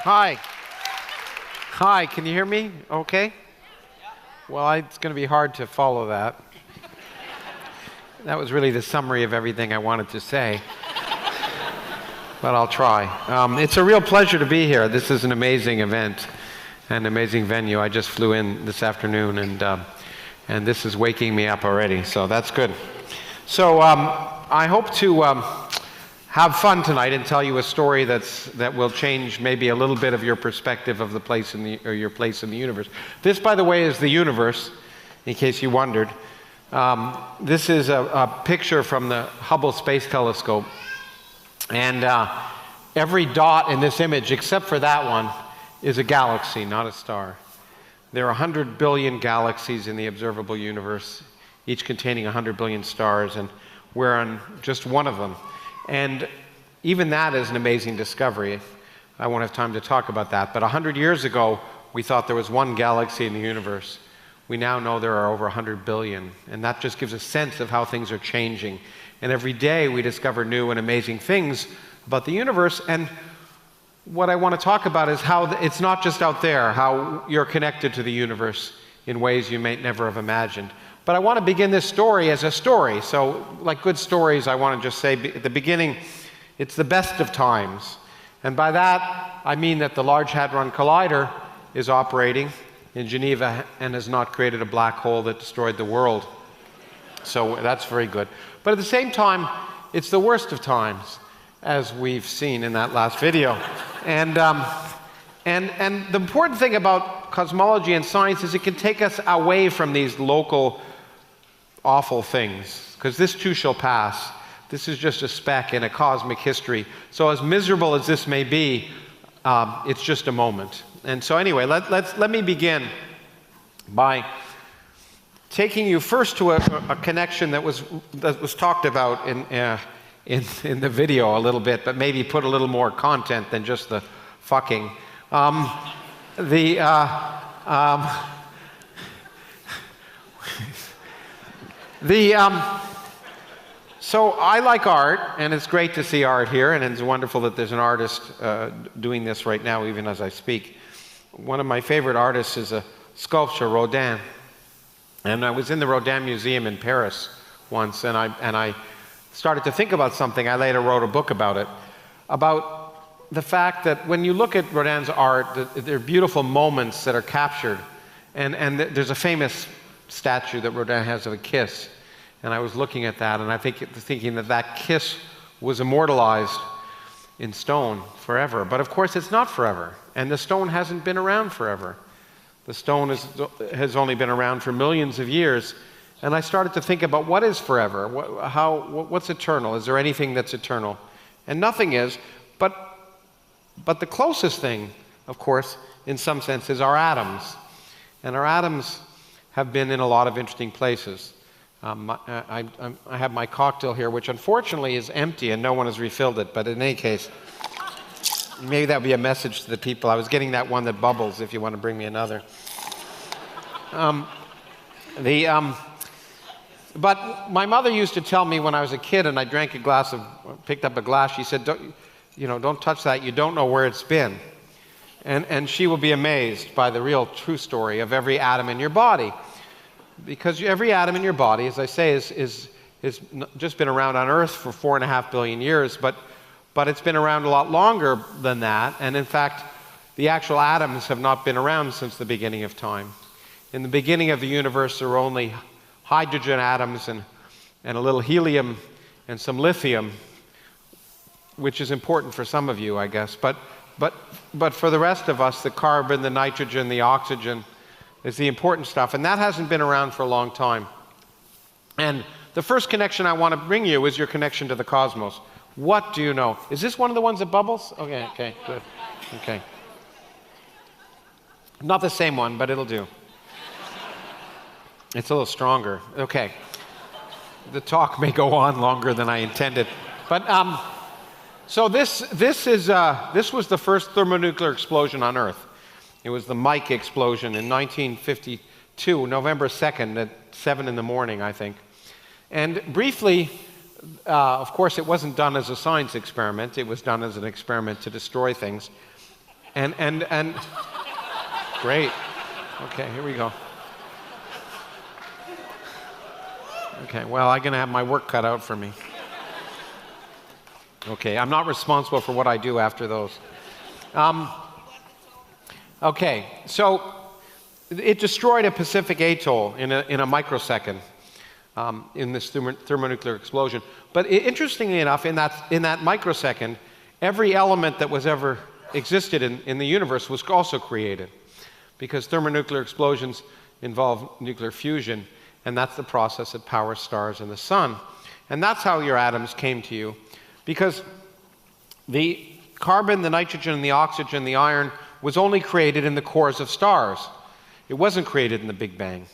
Hi. Hi, can you hear me? Okay? Well, it's going to be hard to follow that. That was really the summary of everything I wanted to say. But I'll try. It's a real pleasure to be here. This is an amazing event, an amazing venue. I just flew in this afternoon, and this is waking me up already, so that's good. So I hope to have fun tonight and tell you a story that will change maybe a little bit of your perspective of the place or your place in the universe. This, by the way, is the universe, in case you wondered. This is a picture from the Hubble Space Telescope. And every dot in this image, except for that one, is a galaxy, not a star. There are 100 billion galaxies in the observable universe, each containing 100 billion stars, and we're on just one of them. And even that is an amazing discovery. I won't have time to talk about that. But 100 years ago, we thought there was one galaxy in the universe. We now know there are over 100 billion. And that just gives a sense of how things are changing. And every day we discover new and amazing things about the universe. And what I want to talk about is how it's not just out there, how you're connected to the universe in ways you may never have imagined. But I want to begin this story as a story. So, like good stories, I want to just say at the beginning, it's the best of times. And by that, I mean that the Large Hadron Collider is operating in Geneva and has not created a black hole that destroyed the world. So that's very good. But at the same time, it's the worst of times, as we've seen in that last video. And the important thing about cosmology and science is it can take us away from these local awful things, because this too shall pass. This is just a speck in a cosmic history. So as miserable as this may be, it's just a moment. And so anyway, let me begin by taking you first to a connection that was talked about in the video a little bit, but maybe put a little more content than just the fucking. So I like art, and it's great to see art here, and it's wonderful that there's an artist doing this right now, even as I speak. One of my favorite artists is a sculptor, Rodin. And I was in the Rodin Museum in Paris once, and I started to think about something. I later wrote a book about it, about the fact that when you look at Rodin's art, there are beautiful moments that are captured. And there's a famous statue that Rodin has of a kiss. And I was looking at that, and I thinking that kiss was immortalized in stone forever. But of course, it's not forever. And the stone hasn't been around forever. The stone has only been around for millions of years. And I started to think about what is forever? What's eternal? Is there anything that's eternal? And nothing is. But the closest thing, of course, in some sense, is our atoms. And our atoms have been in a lot of interesting places. I have my cocktail here, which unfortunately is empty and no one has refilled it. But in any case, maybe that would be a message to the people. I was getting that one that bubbles, if you want to bring me another. But my mother used to tell me when I was a kid and I picked up a glass, she said, don't touch that, you don't know where it's been. And she will be amazed by the real true story of every atom in your body. Because every atom in your body, as I say, is just been around on Earth for 4.5 billion years, but it's been around a lot longer than that. And in fact, the actual atoms have not been around since the beginning of time. In the beginning of the universe, there were only hydrogen atoms and a little helium and some lithium, which is important for some of you, I guess. But for the rest of us, the carbon, the nitrogen, the oxygen is the important stuff. And that hasn't been around for a long time. And the first connection I want to bring you is your connection to the cosmos. What do you know? Is this one of the ones that bubbles? Okay, good. Okay. Not the same one, but it'll do. It's a little stronger. Okay. The talk may go on longer than I intended. But so this was the first thermonuclear explosion on Earth. It was the Mike explosion in 1952, November 2nd at 7 in the morning, I think. And briefly, of course, it wasn't done as a science experiment. It was done as an experiment to destroy things. And great. Okay, here we go. Okay, well, I'm going to have my work cut out for me. Okay, I'm not responsible for what I do after those. Okay, so it destroyed a Pacific atoll in a microsecond in this thermonuclear explosion. But interestingly enough, in that microsecond, every element that was ever existed in the universe was also created, because thermonuclear explosions involve nuclear fusion, and that's the process that powers stars and the sun. And that's how your atoms came to you, because the carbon, the nitrogen, the oxygen, the iron was only created in the cores of stars. It wasn't created in the Big Bang.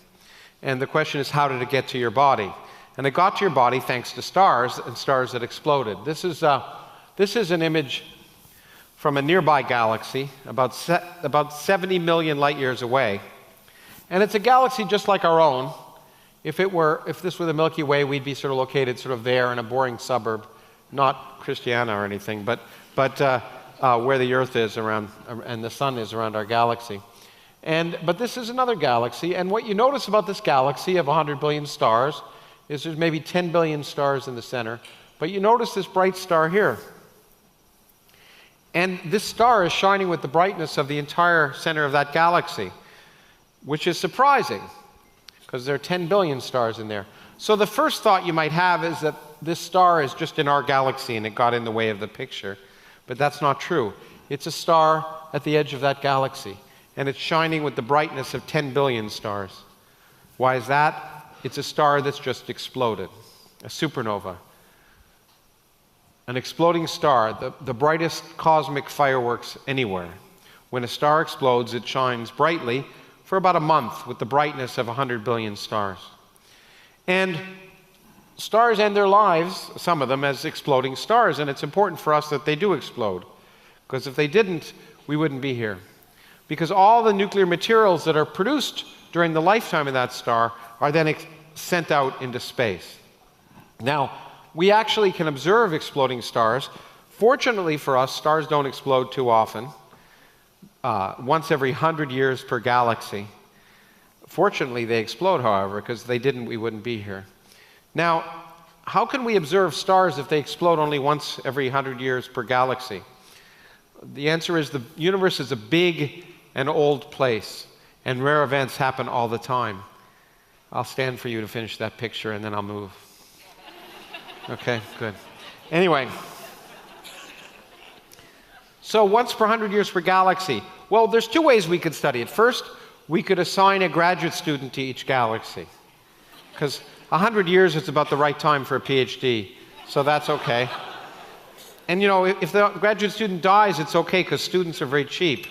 And the question is, how did it get to your body? And it got to your body thanks to stars and stars that exploded. This is an image from a nearby galaxy, about 70 million light years away. And it's a galaxy just like our own. If this were the Milky Way, we'd be sort of located sort of there in a boring suburb, not Christiana or anything, but where the Earth is around and the sun is around our galaxy. But this is another galaxy, and what you notice about this galaxy of 100 billion stars is there's maybe 10 billion stars in the center, but you notice this bright star here. And this star is shining with the brightness of the entire center of that galaxy, which is surprising, because there are 10 billion stars in there. So the first thought you might have is that this star is just in our galaxy and it got in the way of the picture. But that's not true. It's a star at the edge of that galaxy, and it's shining with the brightness of 10 billion stars. Why is that? It's a star that's just exploded, a supernova. An exploding star, the brightest cosmic fireworks anywhere. When a star explodes, it shines brightly for about a month with the brightness of 100 billion stars. And stars end their lives, some of them, as exploding stars, and it's important for us that they do explode, because if they didn't, we wouldn't be here. Because all the nuclear materials that are produced during the lifetime of that star are then sent out into space. Now, we actually can observe exploding stars. Fortunately for us, stars don't explode too often, once every 100 years per galaxy. Fortunately, they explode, however, because if they didn't, we wouldn't be here. Now, how can we observe stars if they explode only once every 100 years per galaxy? The answer is the universe is a big and old place, and rare events happen all the time. I'll stand for you to finish that picture, and then I'll move. Okay, good. Anyway, so once per 100 years per galaxy. Well, there's two ways we could study it. First, we could assign a graduate student to each galaxy, because 100 years is about the right time for a PhD, so that's okay. And you know, if the graduate student dies, it's okay, because students are very cheap,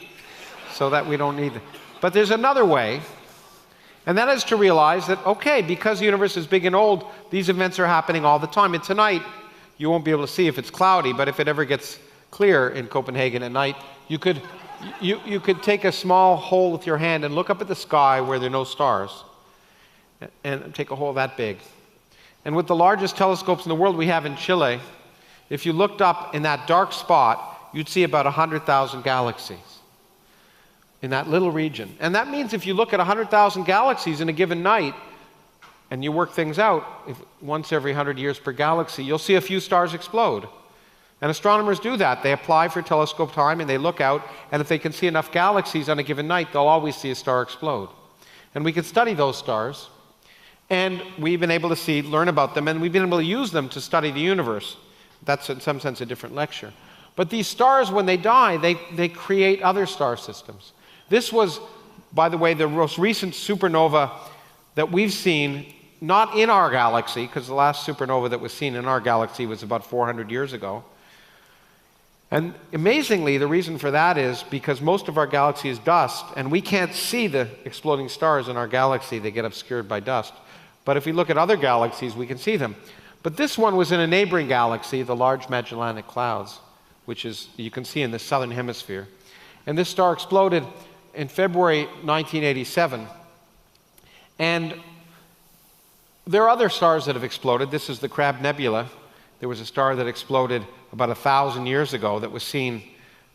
so that we don't need them. But there's another way, and that is to realize that, okay, because the universe is big and old, these events are happening all the time. And tonight, you won't be able to see if it's cloudy, but if it ever gets clear in Copenhagen at night, you could take a small hole with your hand and look up at the sky where there are no stars, and take a hole that big. And with the largest telescopes in the world we have in Chile, if you looked up in that dark spot, you'd see about 100,000 galaxies in that little region. And that means if you look at 100,000 galaxies in a given night, and you work things out, once every 100 years per galaxy, you'll see a few stars explode. And astronomers do that. They apply for telescope time, and they look out, and if they can see enough galaxies on a given night, they'll always see a star explode. And we can study those stars, and we've been able to learn about them, and we've been able to use them to study the universe. That's in some sense a different lecture. But these stars, when they die, they create other star systems. This was, by the way, the most recent supernova that we've seen, not in our galaxy, because the last supernova that was seen in our galaxy was about 400 years ago. And amazingly, the reason for that is because most of our galaxy is dust, and we can't see the exploding stars in our galaxy. They get obscured by dust. But if we look at other galaxies, we can see them. But this one was in a neighboring galaxy, the Large Magellanic Clouds, which is, you can see in the southern hemisphere. And this star exploded in February 1987. And there are other stars that have exploded. This is the Crab Nebula. There was a star that exploded about 1,000 years ago that was seen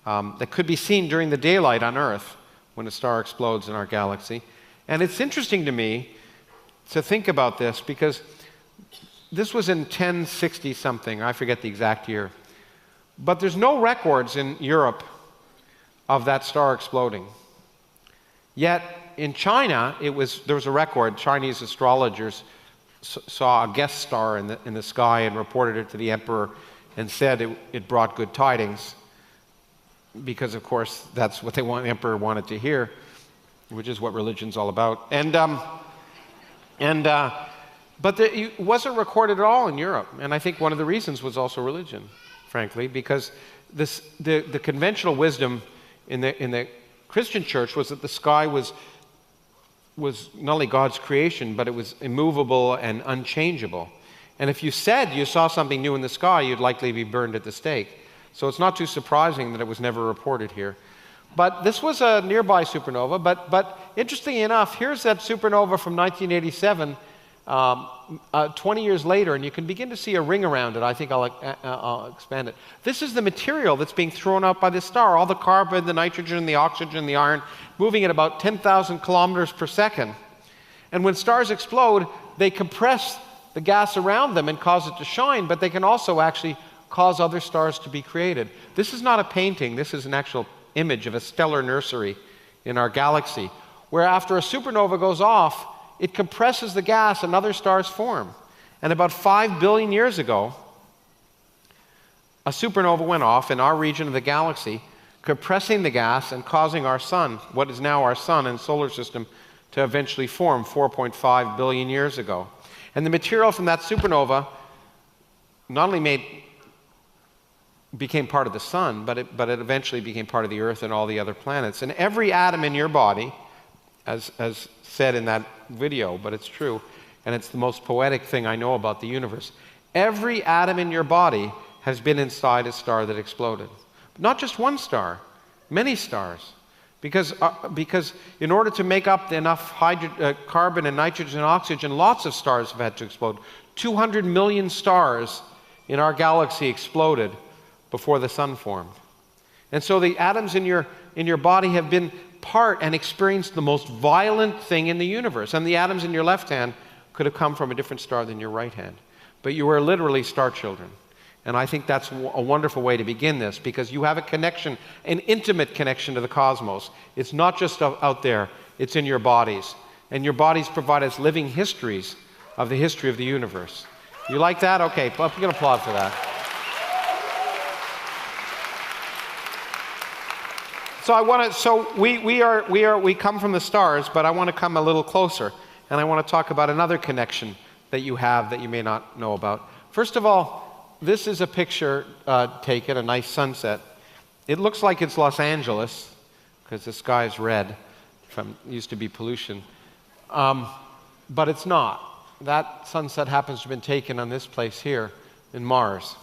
that could be seen during the daylight on Earth when a star explodes in our galaxy. And it's interesting to me to think about this because this was in 1060 something, I forget the exact year. But there's no records in Europe of that star exploding. Yet in China, there was a record. Chinese astrologers saw a guest star in the sky and reported it to the emperor and said it brought good tidings, because of course that's what the emperor wanted to hear, which is what religion's all about. But it wasn't recorded at all in Europe, and I think one of the reasons was also religion, frankly, because the conventional wisdom in the Christian church was that the sky was not only God's creation, but it was immovable and unchangeable. And if you said you saw something new in the sky, you'd likely be burned at the stake. So it's not too surprising that it was never reported here. But this was a nearby supernova. But interestingly enough, here's that supernova from 1987, 20 years later, and you can begin to see a ring around it. I think I'll expand it. This is the material that's being thrown out by this star, all the carbon, the nitrogen, the oxygen, the iron, moving at about 10,000 kilometers per second. And when stars explode, they compress the gas around them and cause it to shine, but they can also actually cause other stars to be created. This is not a painting. This is an actual image of a stellar nursery in our galaxy, where after a supernova goes off, it compresses the gas and other stars form. And about 5 billion years ago, a supernova went off in our region of the galaxy, compressing the gas and causing our sun, what is now our sun and solar system, to eventually form 4.5 billion years ago. And the material from that supernova not only became part of the sun, but it eventually became part of the Earth and all the other planets. And every atom in your body, as said in that video, but it's true, and it's the most poetic thing I know about the universe, every atom in your body has been inside a star that exploded. Not just one star, many stars. Because in order to make up enough carbon and nitrogen and oxygen, lots of stars have had to explode. 200 million stars in our galaxy exploded before the sun formed. And so the atoms in your body have been part and experienced the most violent thing in the universe. And the atoms in your left hand could have come from a different star than your right hand. But you are literally star children. And I think that's a wonderful way to begin this, because you have a connection, an intimate connection to the cosmos. It's not just out there, it's in your bodies. And your bodies provide us living histories of the history of the universe. You like that? Okay, you can applaud for that. So we come from the stars, but I want to come a little closer, and I want to talk about another connection that you have that you may not know about. First of all, this is a picture taken, a nice sunset. It looks like it's Los Angeles, because the sky is red from used to be pollution, but it's not. That sunset happens to have been taken on this place here in Mars.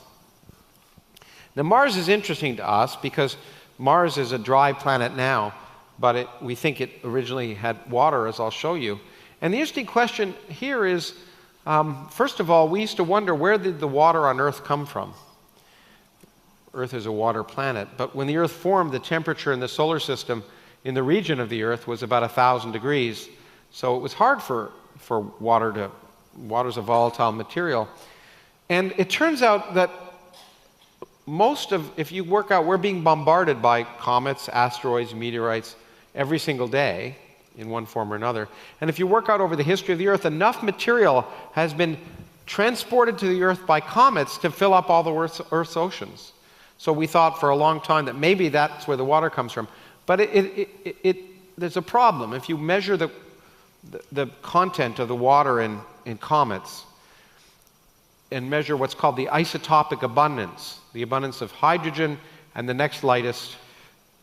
Now, Mars is interesting to us because Mars is a dry planet now, but we think it originally had water, as I'll show you. And the interesting question here is, first of all, we used to wonder, where did the water on Earth come from? Earth is a water planet, but when the Earth formed, the temperature in the solar system in the region of the Earth was about 1,000 degrees. So it was hard for water's a volatile material. And it turns out that if you work out, we're being bombarded by comets, asteroids, meteorites every single day in one form or another. And if you work out over the history of the Earth, enough material has been transported to the Earth by comets to fill up all the Earth's oceans. So we thought for a long time that maybe that's where the water comes from. But there's a problem. If you measure the content of the water in comets and measure what's called the isotopic abundance, the abundance of hydrogen and the next lightest,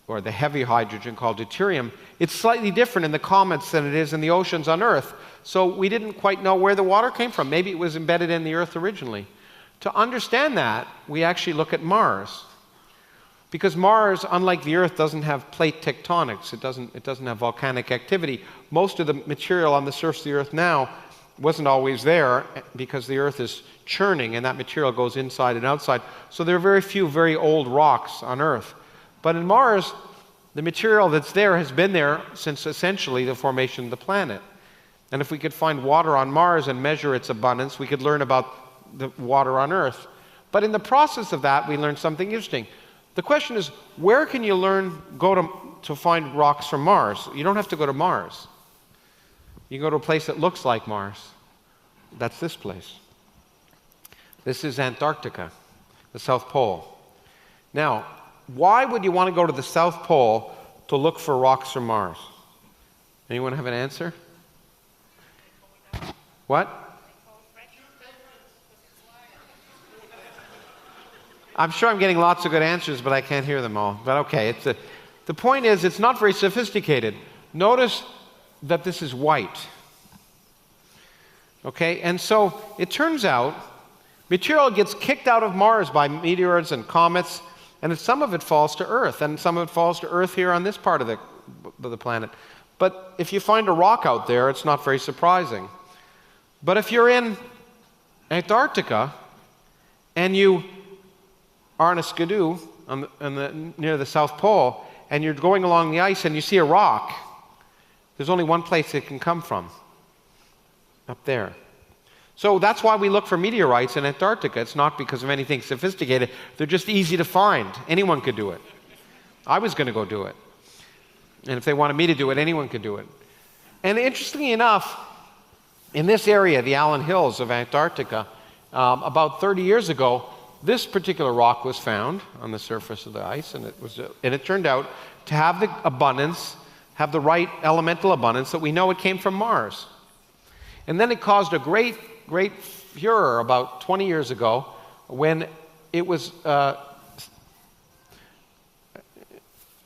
or the heavy hydrogen called deuterium, it's slightly different in the comets than it is in the oceans on Earth. So we didn't quite know where the water came from. Maybe it was embedded in the Earth originally. To understand that, we actually look at Mars. Because Mars, unlike the Earth, doesn't have plate tectonics. It doesn't have volcanic activity. Most of the material on the surface of the Earth now wasn't always there because the Earth is churning and that material goes inside and outside. So there are very few very old rocks on Earth. But in Mars, the material that's there has been there since essentially the formation of the planet. And if we could find water on Mars and measure its abundance, we could learn about the water on Earth. But in the process of that, we learned something interesting. The question is, where can you go to find rocks from Mars? You don't have to go to Mars. You go to a place that looks like Mars. That's this place. This is Antarctica, the South Pole. Now, why would you want to go to the South Pole to look for rocks from Mars? Anyone have an answer? What? I'm sure I'm getting lots of good answers, but I can't hear them all. But okay, the point is, it's not very sophisticated. Notice that this is white. Okay, and so it turns out material gets kicked out of Mars by meteors and comets, and some of it falls to Earth, and some of it falls to Earth here on this part of the planet. But if you find a rock out there, it's not very surprising. But if you're in Antarctica and you are on a skidoo near the South Pole, and you're going along the ice and you see a rock, there's only one place it can come from, up there. So that's why we look for meteorites in Antarctica. It's not because of anything sophisticated. They're just easy to find. Anyone could do it. I was going to go do it. And if they wanted me to do it, anyone could do it. And interestingly enough, in this area, the Allen Hills of Antarctica, about 30 years ago, this particular rock was found on the surface of the ice, and it turned out to have the abundance, have the right elemental abundance that we know it came from Mars. And then it caused a great furor about 20 years ago when it was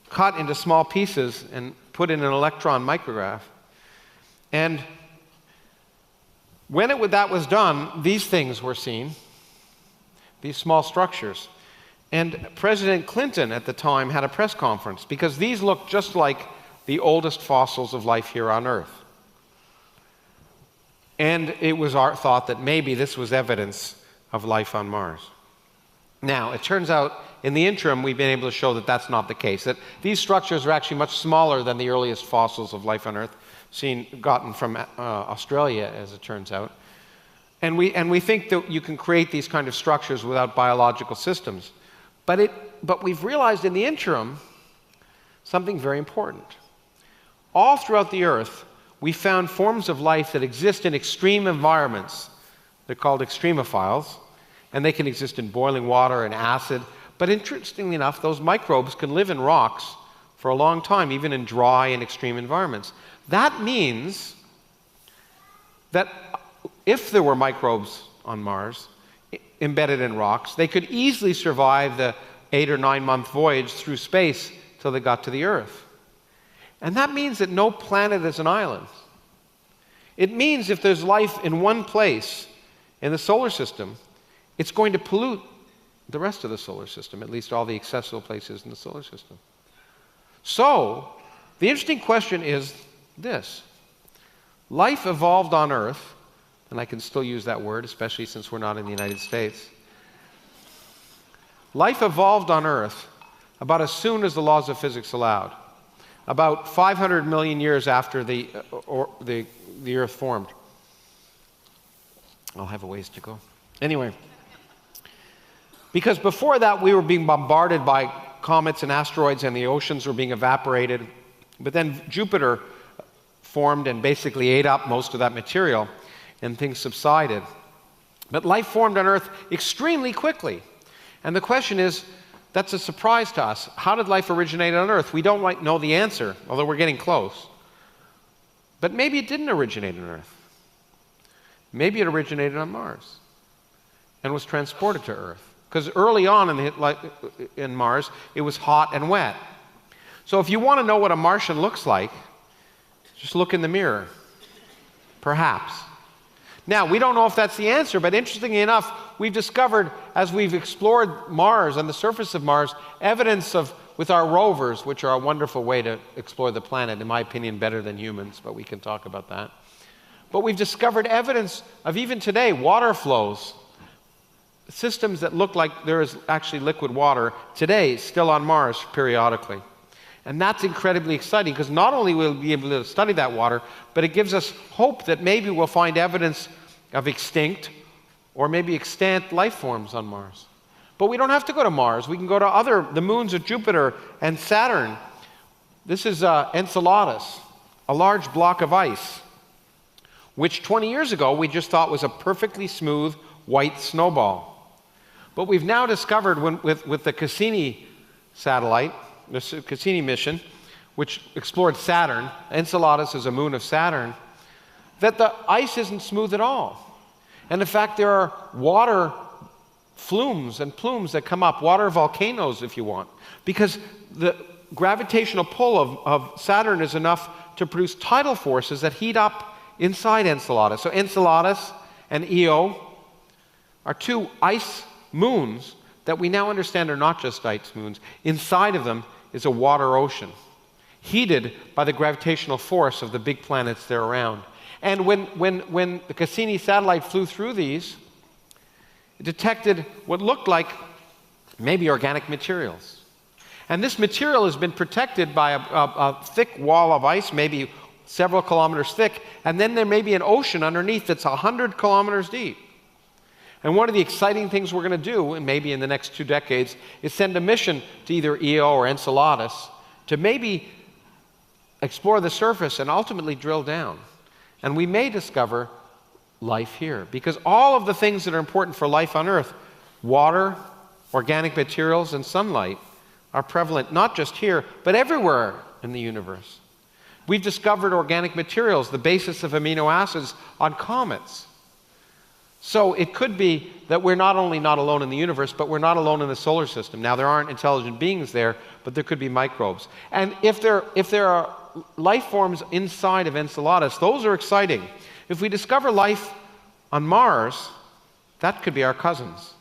cut into small pieces and put in an electron micrograph. And when that was done, these things were seen, these small structures. And President Clinton at the time had a press conference because these looked just like the oldest fossils of life here on Earth. And it was thought that maybe this was evidence of life on Mars. Now, it turns out in the interim, we've been able to show that that's not the case, that these structures are actually much smaller than the earliest fossils of life on Earth, gotten from Australia, as it turns out. And we think that you can create these kind of structures without biological systems. But we've realized in the interim something very important. All throughout the Earth, we found forms of life that exist in extreme environments. They're called extremophiles, and they can exist in boiling water and acid. But interestingly enough, those microbes can live in rocks for a long time, even in dry and extreme environments. That means that if there were microbes on Mars embedded in rocks, they could easily survive the 8 or 9 month voyage through space till they got to the Earth. And that means that no planet is an island. It means if there's life in one place in the solar system, it's going to pollute the rest of the solar system, at least all the accessible places in the solar system. So, the interesting question is this. Life evolved on Earth, and I can still use that word, especially since we're not in the United States. Life evolved on Earth about as soon as the laws of physics allowed, about 500 million years after the Earth formed. I'll have a ways to go. Anyway, because before that we were being bombarded by comets and asteroids and the oceans were being evaporated, but then Jupiter formed and basically ate up most of that material and things subsided. But life formed on Earth extremely quickly. And the question is, that's a surprise to us. How did life originate on Earth? We don't know the answer, although we're getting close. But maybe it didn't originate on Earth. Maybe it originated on Mars and was transported to Earth. Because early on in Mars, it was hot and wet. So if you want to know what a Martian looks like, just look in the mirror. Perhaps. Now, we don't know if that's the answer, but interestingly enough, we've discovered, as we've explored Mars and the surface of Mars, evidence with our rovers, which are a wonderful way to explore the planet, in my opinion, better than humans, but we can talk about that. But we've discovered evidence of, even today, water flows systems that look like there is actually liquid water today still on Mars periodically. And that's incredibly exciting because not only will we be able to study that water, but it gives us hope that maybe we'll find evidence of extinct or maybe extant life forms on Mars. But we don't have to go to Mars. We can go to the moons of Jupiter and Saturn. This is Enceladus, a large block of ice, which 20 years ago we just thought was a perfectly smooth white snowball. But we've now discovered with the Cassini satellite, the Cassini mission, which explored Saturn, Enceladus is a moon of Saturn, that the ice isn't smooth at all. And in fact, there are water flumes and plumes that come up, water volcanoes if you want, because the gravitational pull of Saturn is enough to produce tidal forces that heat up inside Enceladus. So Enceladus and Io are two ice moons that we now understand are not just ice moons. Inside of them is a water ocean, heated by the gravitational force of the big planets they're around. And when the Cassini satellite flew through these, it detected what looked like maybe organic materials. And this material has been protected by a thick wall of ice, maybe several kilometers thick, and then there may be an ocean underneath that's 100 kilometers deep. And one of the exciting things we're going to do, and maybe in the next 2 decades, is send a mission to either Io or Enceladus to maybe explore the surface and ultimately drill down. And we may discover life here, because all of the things that are important for life on Earth, water, organic materials, and sunlight, are prevalent not just here, but everywhere in the universe. We've discovered organic materials, the basis of amino acids, on comets. So it could be that we're not only not alone in the universe, but we're not alone in the solar system. Now, there aren't intelligent beings there, but there could be microbes. And if there are life forms inside of Enceladus, those are exciting. If we discover life on Mars, that could be our cousins,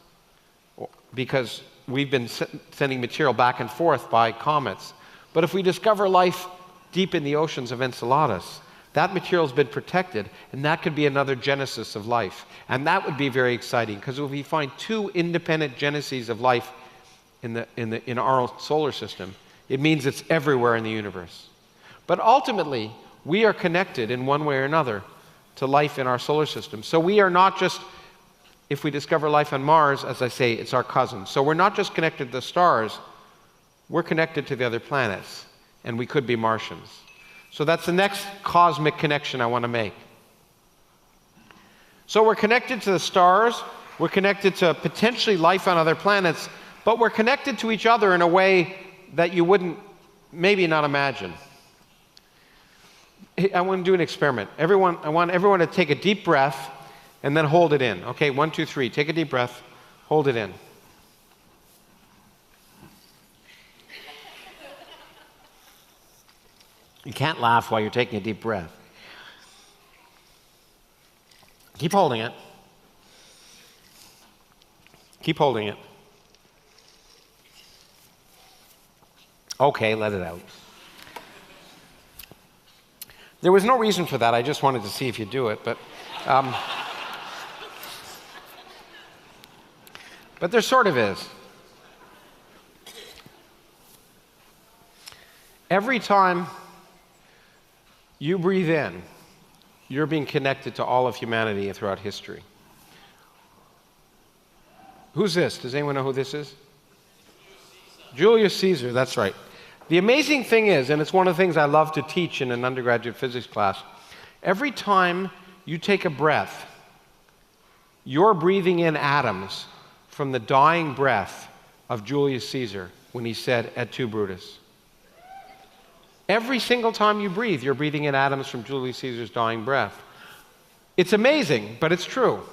because we've been sending material back and forth by comets. But if we discover life deep in the oceans of Enceladus, that material has been protected, and that could be another genesis of life. And that would be very exciting, because if we find 2 independent geneses of life in our solar system, it means it's everywhere in the universe. But ultimately, we are connected in one way or another to life in our solar system. So we are not just, if we discover life on Mars, as I say, it's our cousin. So we're not just connected to the stars, we're connected to the other planets, and we could be Martians. So that's the next cosmic connection I want to make. So we're connected to the stars, we're connected to potentially life on other planets, but we're connected to each other in a way that you wouldn't maybe not imagine. I want to do an experiment. I want everyone to take a deep breath and then hold it in. Okay, 1, 2, 3. Take a deep breath, hold it in. You can't laugh while you're taking a deep breath. Keep holding it. Keep holding it. Okay, let it out. There was no reason for that. I just wanted to see if you'd do it, but there sort of is. Every time you breathe in, you're being connected to all of humanity throughout history. Who's this? Does anyone know who this is? Julius Caesar, that's right. The amazing thing is, and it's one of the things I love to teach in an undergraduate physics class, every time you take a breath, you're breathing in atoms from the dying breath of Julius Caesar when he said, "Et tu, Brutus." Every single time you breathe, you're breathing in atoms from Julius Caesar's dying breath. It's amazing, but it's true.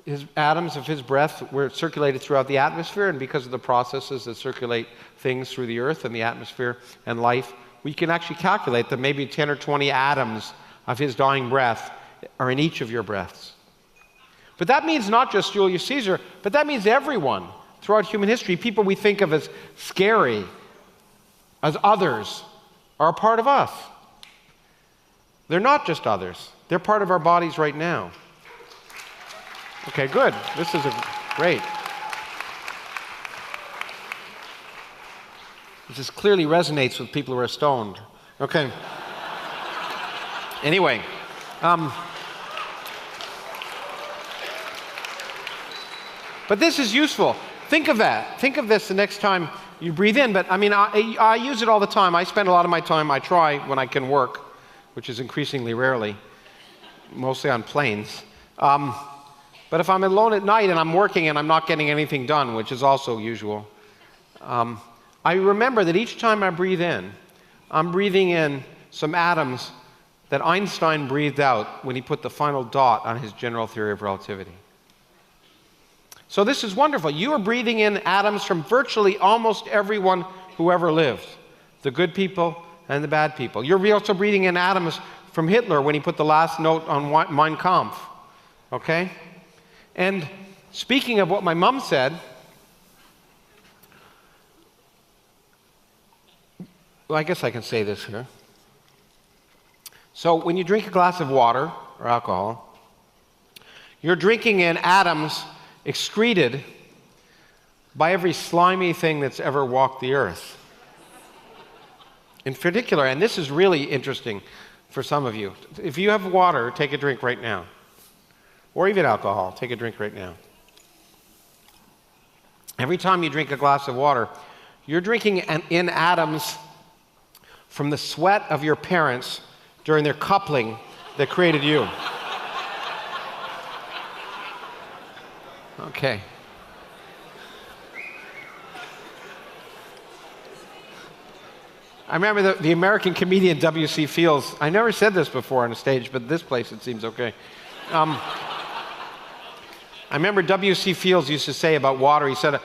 His atoms of his breath were circulated throughout the atmosphere, and because of the processes that circulate things through the earth and the atmosphere and life, we can actually calculate that maybe 10 or 20 atoms of his dying breath are in each of your breaths. But that means not just Julius Caesar, but that means everyone throughout human history. People we think of as scary, as others, are a part of us. They're not just others. They're part of our bodies right now. Okay, good. This is a Great. This clearly resonates with people who are stoned. Okay. Anyway. But this is useful. Think of that. Think of this the next time you breathe in. But I mean, I use it all the time. I spend a lot of my time, I try when I can work, which is increasingly rarely, mostly on planes. But if I'm alone at night and I'm working and I'm not getting anything done, which is also usual, I remember that each time I breathe in, I'm breathing in some atoms that Einstein breathed out when he put the final dot on his general theory of relativity. So this is wonderful. You are breathing in atoms from virtually almost everyone who ever lived, the good people and the bad people. You're also breathing in atoms from Hitler when he put the last note on Mein Kampf, okay? And speaking of what my mom said, well, I guess I can say this here. So when you drink a glass of water or alcohol, you're drinking in atoms excreted by every slimy thing that's ever walked the earth. In particular, and this is really interesting for some of you, if you have water, take a drink right now. Or even alcohol, take a drink right now. Every time you drink a glass of water, you're drinking in atoms from the sweat of your parents during their coupling that created you. Okay. I remember the American comedian W.C. Fields. I never said this before on a stage, but this place it seems okay. I remember W.C. Fields used to say about water, he said,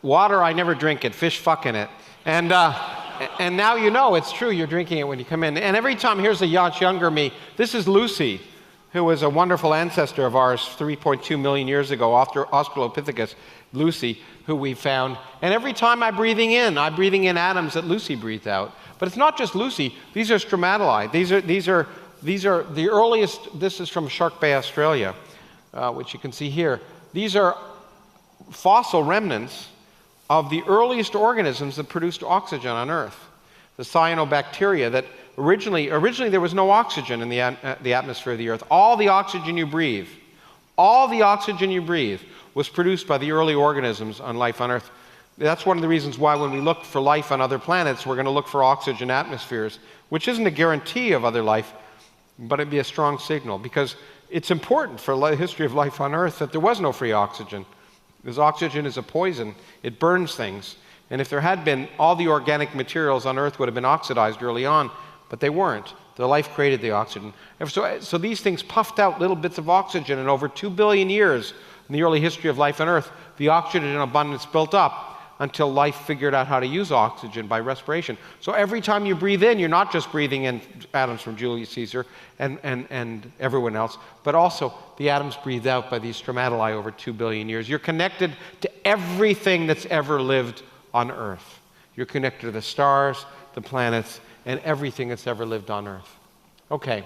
"Water, I never drink it, fish fuck in it." And now you know it's true, you're drinking it when you come in. And every time, here's a yacht younger me. This is Lucy, who was a wonderful ancestor of ours 3.2 million years ago, Australopithecus, Lucy, who we found. And every time I'm breathing in atoms that Lucy breathed out. But it's not just Lucy, these are stromatoli. These are the earliest, this is from Shark Bay, Australia, which you can see here. These are fossil remnants of the earliest organisms that produced oxygen on Earth. The cyanobacteria that originally there was no oxygen in the atmosphere of the Earth. All the oxygen you breathe was produced by the early organisms on life on Earth. That's one of the reasons why when we look for life on other planets, we're going to look for oxygen atmospheres, which isn't a guarantee of other life, but it'd be a strong signal, because it's important for the history of life on Earth that there was no free oxygen. Because oxygen is a poison. It burns things. And if there had been, all the organic materials on Earth would have been oxidized early on, but they weren't. The life created the oxygen. And so these things puffed out little bits of oxygen, and over 2 billion years in the early history of life on Earth, the oxygen abundance built up until life figured out how to use oxygen by respiration. So every time you breathe in, you're not just breathing in atoms from Julius Caesar and everyone else, but also the atoms breathed out by these stromatoli over 2 billion years. You're connected to everything that's ever lived on Earth. You're connected to the stars, the planets, and everything that's ever lived on Earth. Okay.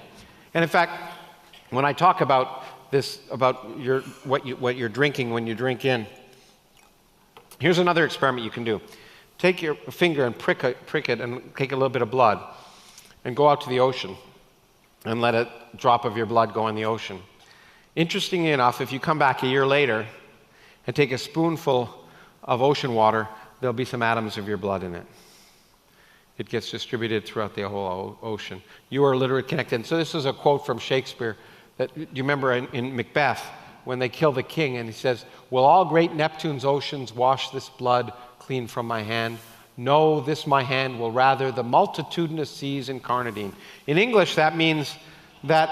And in fact, when I talk about this, about what you're drinking when you drink in, here's another experiment you can do. Take your finger and prick it and take a little bit of blood and go out to the ocean and let a drop of your blood go in the ocean. Interestingly enough, if you come back a year later and take a spoonful of ocean water, there'll be some atoms of your blood in it. It gets distributed throughout the whole ocean. You are literally connected. And so this is a quote from Shakespeare. Do you remember in Macbeth, when they kill the king, and he says, "Will all great Neptune's oceans wash this blood clean from my hand? No, this my hand will rather the multitudinous seas incarnadine." In English, that means that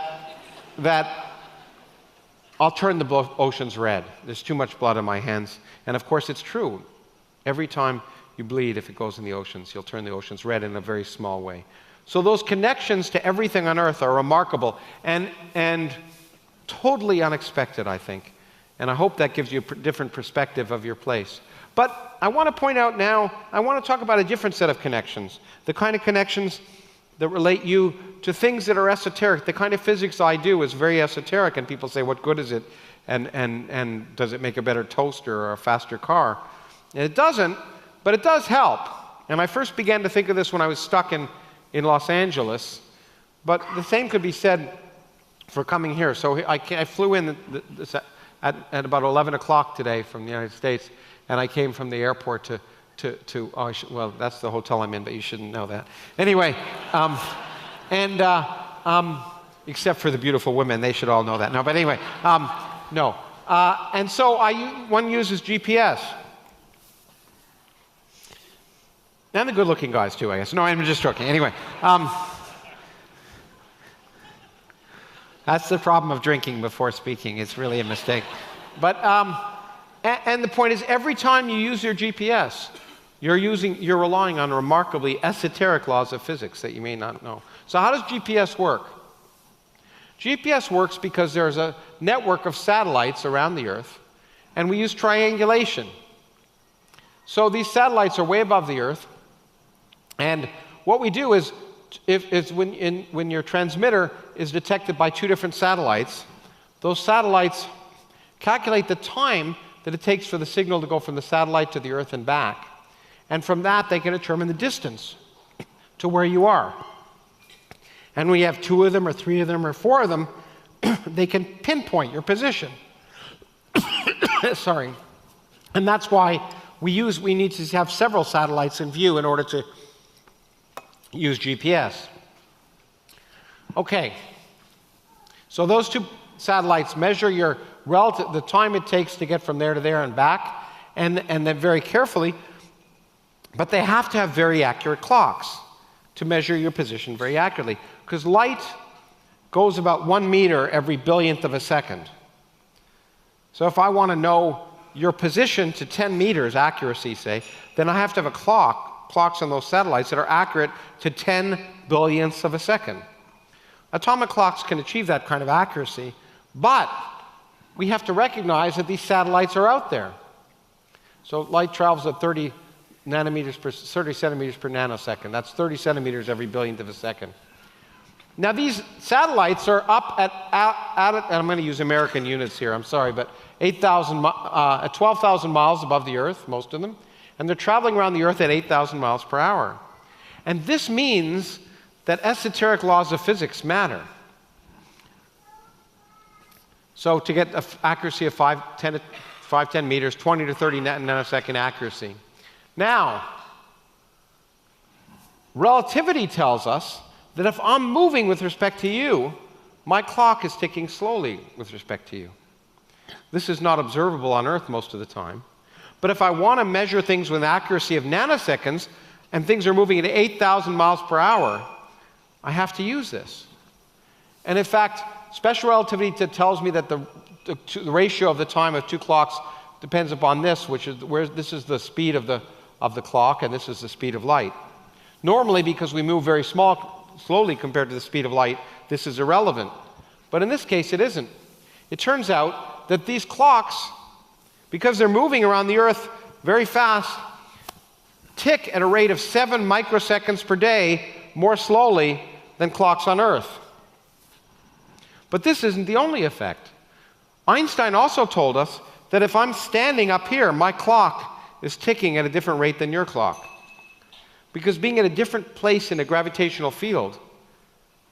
I'll turn the oceans red. There's too much blood in my hands. And of course, it's true. Every time you bleed, if it goes in the oceans, you'll turn the oceans red in a very small way. So those connections to everything on Earth are remarkable and totally unexpected, I think. And I hope that gives you a different perspective of your place. But I want to point out now, I want to talk about a different set of connections. The kind of connections that relate you to things that are esoteric. The kind of physics I do is very esoteric, and people say, what good is it? And does it make a better toaster or a faster car? And it doesn't, but it does help. And I first began to think of this when I was stuck in Los Angeles, but the same could be said for coming here. So I flew in at about 11 o'clock today from the United States, and I came from the airport well, that's the hotel I'm in, but you shouldn't know that. Anyway, except for the beautiful women, they should all know that. No, but anyway, no. And so one uses GPS. And the good-looking guys, too, I guess. No, I'm just joking. Anyway, that's the problem of drinking before speaking. It's really a mistake. But, and the point is, every time you use your GPS, you're relying on remarkably esoteric laws of physics that you may not know. So how does GPS work? GPS works because there's a network of satellites around the Earth, and we use triangulation. So these satellites are way above the Earth, and what we do is, when your transmitter is detected by two different satellites, those satellites calculate the time that it takes for the signal to go from the satellite to the Earth and back. And from that, they can determine the distance to where you are. And when you have two of them, or three of them, or four of them, they can pinpoint your position. Sorry. And that's why we need to have several satellites in view in order to use GPS. Okay. So those two satellites measure the time it takes to get from there to there and back, and then very carefully, but they have to have very accurate clocks to measure your position very accurately, because light goes about 1 meter every billionth of a second. So if I want to know your position to 10 meters accuracy, say, then I have to have clocks on those satellites that are accurate to 10 billionths of a second. Atomic clocks can achieve that kind of accuracy, but we have to recognize that these satellites are out there. So light travels at 30 centimeters per nanosecond. That's 30 centimeters every billionth of a second. Now these satellites are up and I'm going to use American units here, I'm sorry, but 12,000 miles above the Earth, most of them, and they're traveling around the Earth at 8,000 miles per hour. And this means that esoteric laws of physics matter. So to get an accuracy of 5-10 meters, 20 to 30 nanosecond accuracy. Now, relativity tells us that if I'm moving with respect to you, my clock is ticking slowly with respect to you. This is not observable on Earth most of the time. But if I want to measure things with an accuracy of nanoseconds, and things are moving at 8,000 miles per hour, I have to use this. And in fact, special relativity tells me that the ratio of the time of two clocks depends upon this, which is where this is the speed of the clock, and this is the speed of light. Normally, because we move very slowly compared to the speed of light, this is irrelevant. But in this case, it isn't. It turns out that these clocks, because they're moving around the Earth very fast, tick at a rate of 7 microseconds per day more slowly than clocks on Earth. But this isn't the only effect. Einstein also told us that if I'm standing up here, my clock is ticking at a different rate than your clock. Because being at a different place in a gravitational field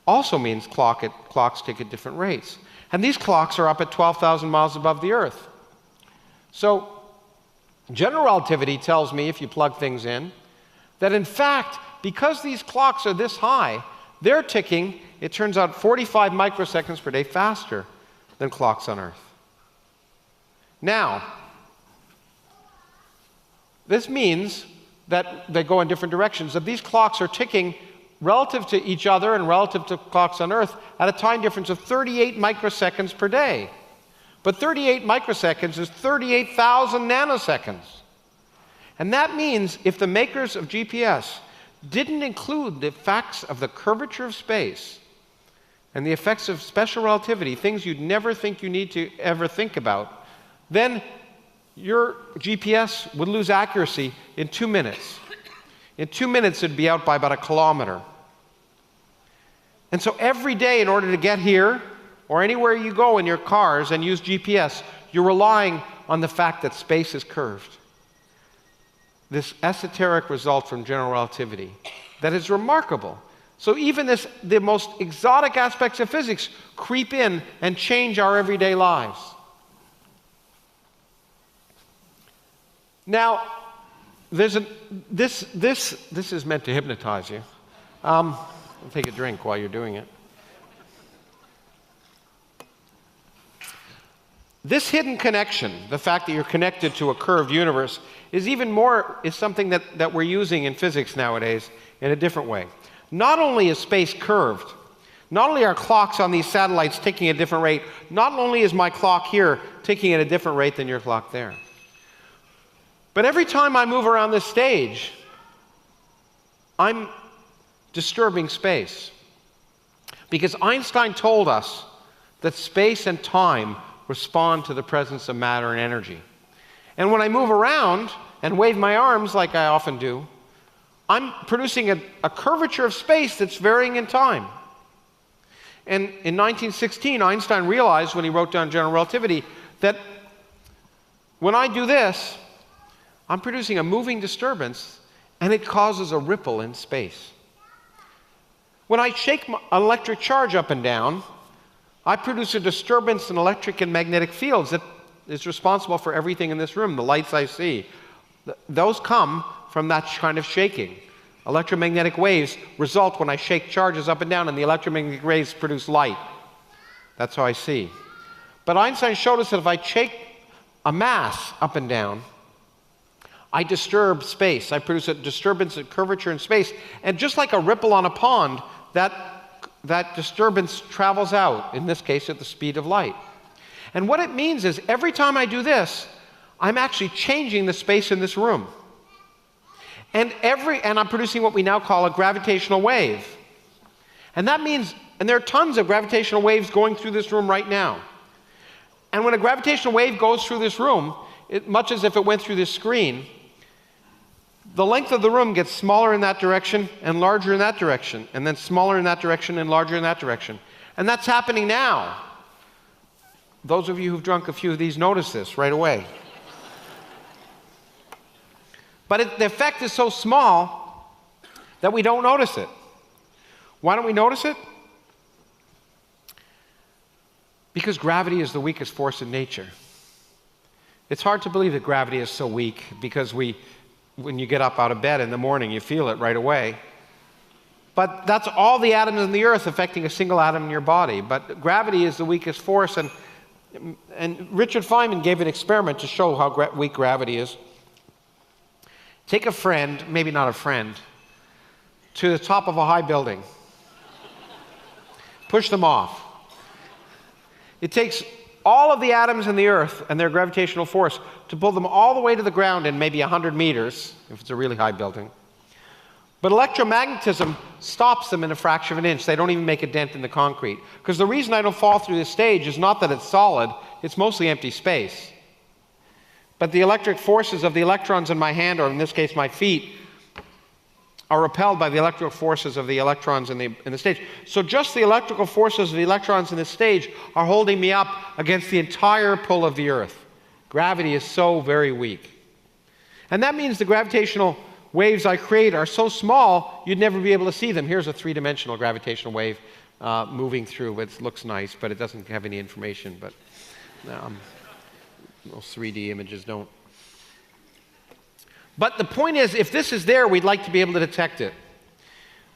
also means clocks tick at different rates. And these clocks are up at 12,000 miles above the Earth. So general relativity tells me, if you plug things in, that in fact, because these clocks are this high, they're ticking, it turns out, 45 microseconds per day faster than clocks on Earth. Now, this means that they go in different directions, that these clocks are ticking relative to each other and relative to clocks on Earth at a time difference of 38 microseconds per day. But 38 microseconds is 38,000 nanoseconds. And that means if the makers of GPS didn't include the effects of the curvature of space and the effects of special relativity, things you'd never think you need to ever think about, then your GPS would lose accuracy in 2 minutes. In 2 minutes, it'd be out by about 1 kilometer. And so every day, in order to get here, or anywhere you go in your cars and use GPS, you're relying on the fact that space is curved. This esoteric result from general relativity that is remarkable. So even the most exotic aspects of physics creep in and change our everyday lives. Now, this is meant to hypnotize you. I'll take a drink while you're doing it. This hidden connection, the fact that you're connected to a curved universe, is something that we're using in physics nowadays in a different way. Not only is space curved, not only are clocks on these satellites ticking at a different rate, not only is my clock here ticking at a different rate than your clock there, but every time I move around this stage, I'm disturbing space. Because Einstein told us that space and time respond to the presence of matter and energy. And when I move around and wave my arms like I often do, I'm producing a curvature of space that's varying in time. And in 1916, Einstein realized when he wrote down general relativity that when I do this, I'm producing a moving disturbance and it causes a ripple in space. When I shake an electric charge up and down, I produce a disturbance in electric and magnetic fields that is responsible for everything in this room, the lights I see. Those come from that kind of shaking. Electromagnetic waves result when I shake charges up and down, and the electromagnetic waves produce light. That's how I see. But Einstein showed us that if I shake a mass up and down, I disturb space. I produce a disturbance, a curvature in space. And just like a ripple on a pond, that disturbance travels out, in this case at the speed of light. And what it means is every time I do this, I'm actually changing the space in this room. And I'm producing what we now call a gravitational wave. And that means, and there are tons of gravitational waves going through this room right now. And when a gravitational wave goes through this room, much as if it went through this screen, the length of the room gets smaller in that direction and larger in that direction, and then smaller in that direction and larger in that direction. And that's happening now. Those of you who've drunk a few of these notice this right away. But the effect is so small that we don't notice it. Why don't we notice it? Because gravity is the weakest force in nature. It's hard to believe that gravity is so weak because when you get up out of bed in the morning, you feel it right away. But that's all the atoms in the earth affecting a single atom in your body. But gravity is the weakest force, and Richard Feynman gave an experiment to show how weak gravity is. Take a friend, maybe not a friend, to the top of a high building. Push them off. It takes all of the atoms in the earth and their gravitational force to pull them all the way to the ground in maybe 100 meters, if it's a really high building. But electromagnetism stops them in a fraction of an inch. They don't even make a dent in the concrete. Because the reason I don't fall through this stage is not that it's solid, it's mostly empty space. But the electric forces of the electrons in my hand, or in this case my feet, are repelled by the electrical forces of the electrons in the stage. So just the electrical forces of the electrons in the stage are holding me up against the entire pull of the earth. Gravity is so very weak. And that means the gravitational waves I create are so small, you'd never be able to see them. Here's a three-dimensional gravitational wave moving through. It looks nice, but it doesn't have any information. But those 3D images don't. But the point is, if this is there, we'd like to be able to detect it.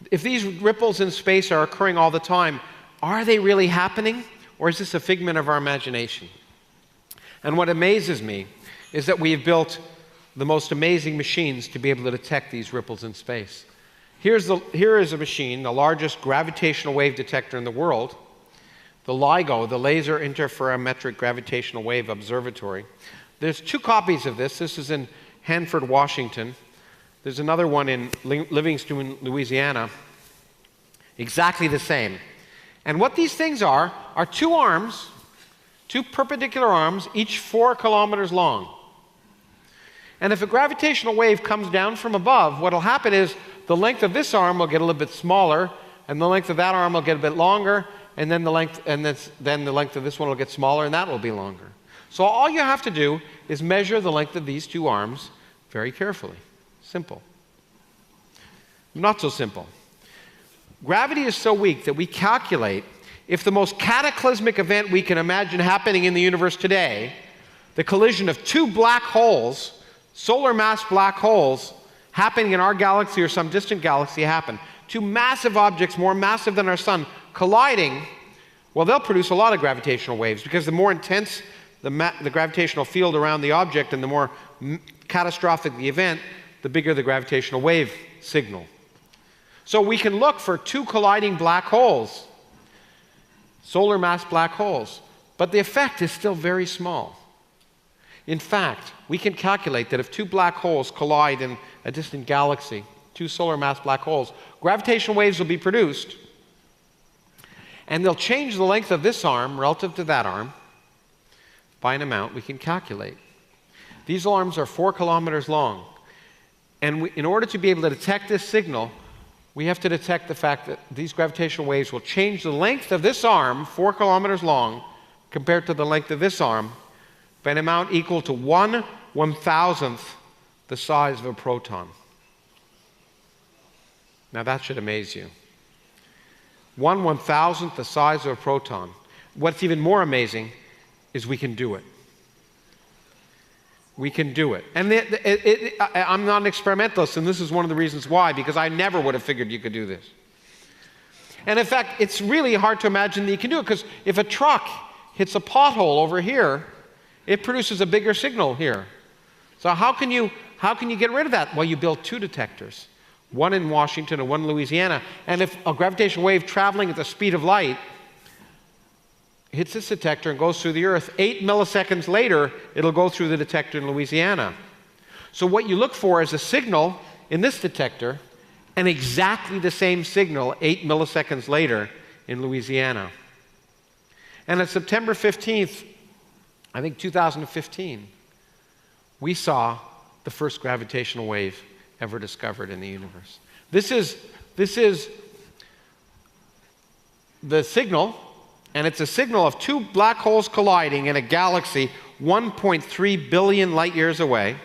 If these ripples in space are occurring all the time, are they really happening? Or is this a figment of our imagination? And what amazes me is that we have built the most amazing machines to be able to detect these ripples in space. Here is a machine, the largest gravitational wave detector in the world, the LIGO, the Laser Interferometric Gravitational Wave Observatory. There's 2 copies of this. This is in Hanford, Washington. There's another one in Livingston, Louisiana. Exactly the same. And what these things are 2 arms, 2 perpendicular arms, each 4 kilometers long. And if a gravitational wave comes down from above, what will happen is the length of this arm will get a little bit smaller, and the length of that arm will get a bit longer, and then the length, and then the length of this one will get smaller, and that will be longer. So all you have to do is measure the length of these two arms very carefully. Simple. Not so simple. Gravity is so weak that we calculate if the most cataclysmic event we can imagine happening in the universe today, the collision of two black holes, solar mass black holes, happening in our galaxy or some distant galaxy happen. Two massive objects, more massive than our sun, colliding, well, they'll produce a lot of gravitational waves because the more intense the gravitational field around the object and the more catastrophic the event, the bigger the gravitational wave signal. So we can look for two colliding black holes, solar mass black holes, but the effect is still very small. In fact, we can calculate that if two black holes collide in a distant galaxy, two solar mass black holes, gravitational waves will be produced, and they'll change the length of this arm relative to that arm by an amount we can calculate. These arms are 4 kilometers long, and in order to be able to detect this signal, we have to detect the fact that these gravitational waves will change the length of this arm, 4 kilometers long, compared to the length of this arm, by an amount equal to 1/1000th the size of a proton. Now that should amaze you. 1/1000th the size of a proton. What's even more amazing is we can do it. We can do it. And I'm not an experimentalist, and this is one of the reasons why, because I never would have figured you could do this. And in fact, it's really hard to imagine that you can do it, because if a truck hits a pothole over here, it produces a bigger signal here. So how can you get rid of that? Well, you build two detectors, one in Washington and one in Louisiana. And if a gravitational wave traveling at the speed of light hits this detector and goes through the Earth, 8 milliseconds later, it'll go through the detector in Louisiana. So what you look for is a signal in this detector and exactly the same signal 8 milliseconds later in Louisiana. And on September 15th, I think 2015, we saw the first gravitational wave ever discovered in the universe. This is the signal, and it's a signal of two black holes colliding in a galaxy 1.3 billion light years away,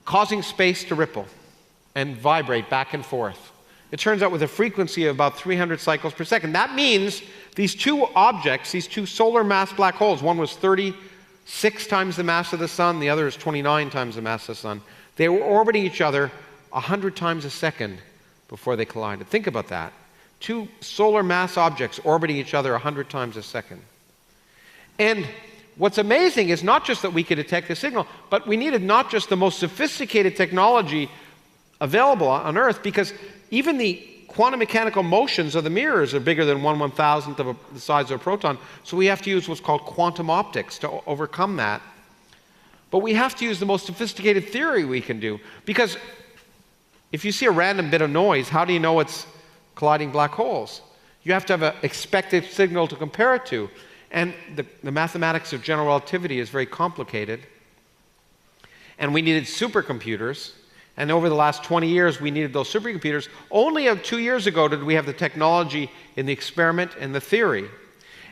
causing space to ripple and vibrate back and forth. It turns out with a frequency of about 300 cycles per second. That means these two objects, these two solar mass black holes, one was 36 times the mass of the sun, the other is 29 times the mass of the sun. They were orbiting each other 100 times a second before they collided. Think about that. Two solar mass objects orbiting each other 100 times a second. And what's amazing is not just that we could detect the signal, but we needed not just the most sophisticated technology available on Earth, because even the quantum mechanical motions of the mirrors are bigger than 1/1000th of the size of a proton, so we have to use what's called quantum optics to overcome that. But we have to use the most sophisticated theory we can do, because if you see a random bit of noise, how do you know it's colliding black holes? You have to have an expected signal to compare it to. And the mathematics of general relativity is very complicated. And we needed supercomputers. And over the last 20 years, we needed those supercomputers. Only 2 years ago did we have the technology in the experiment and the theory.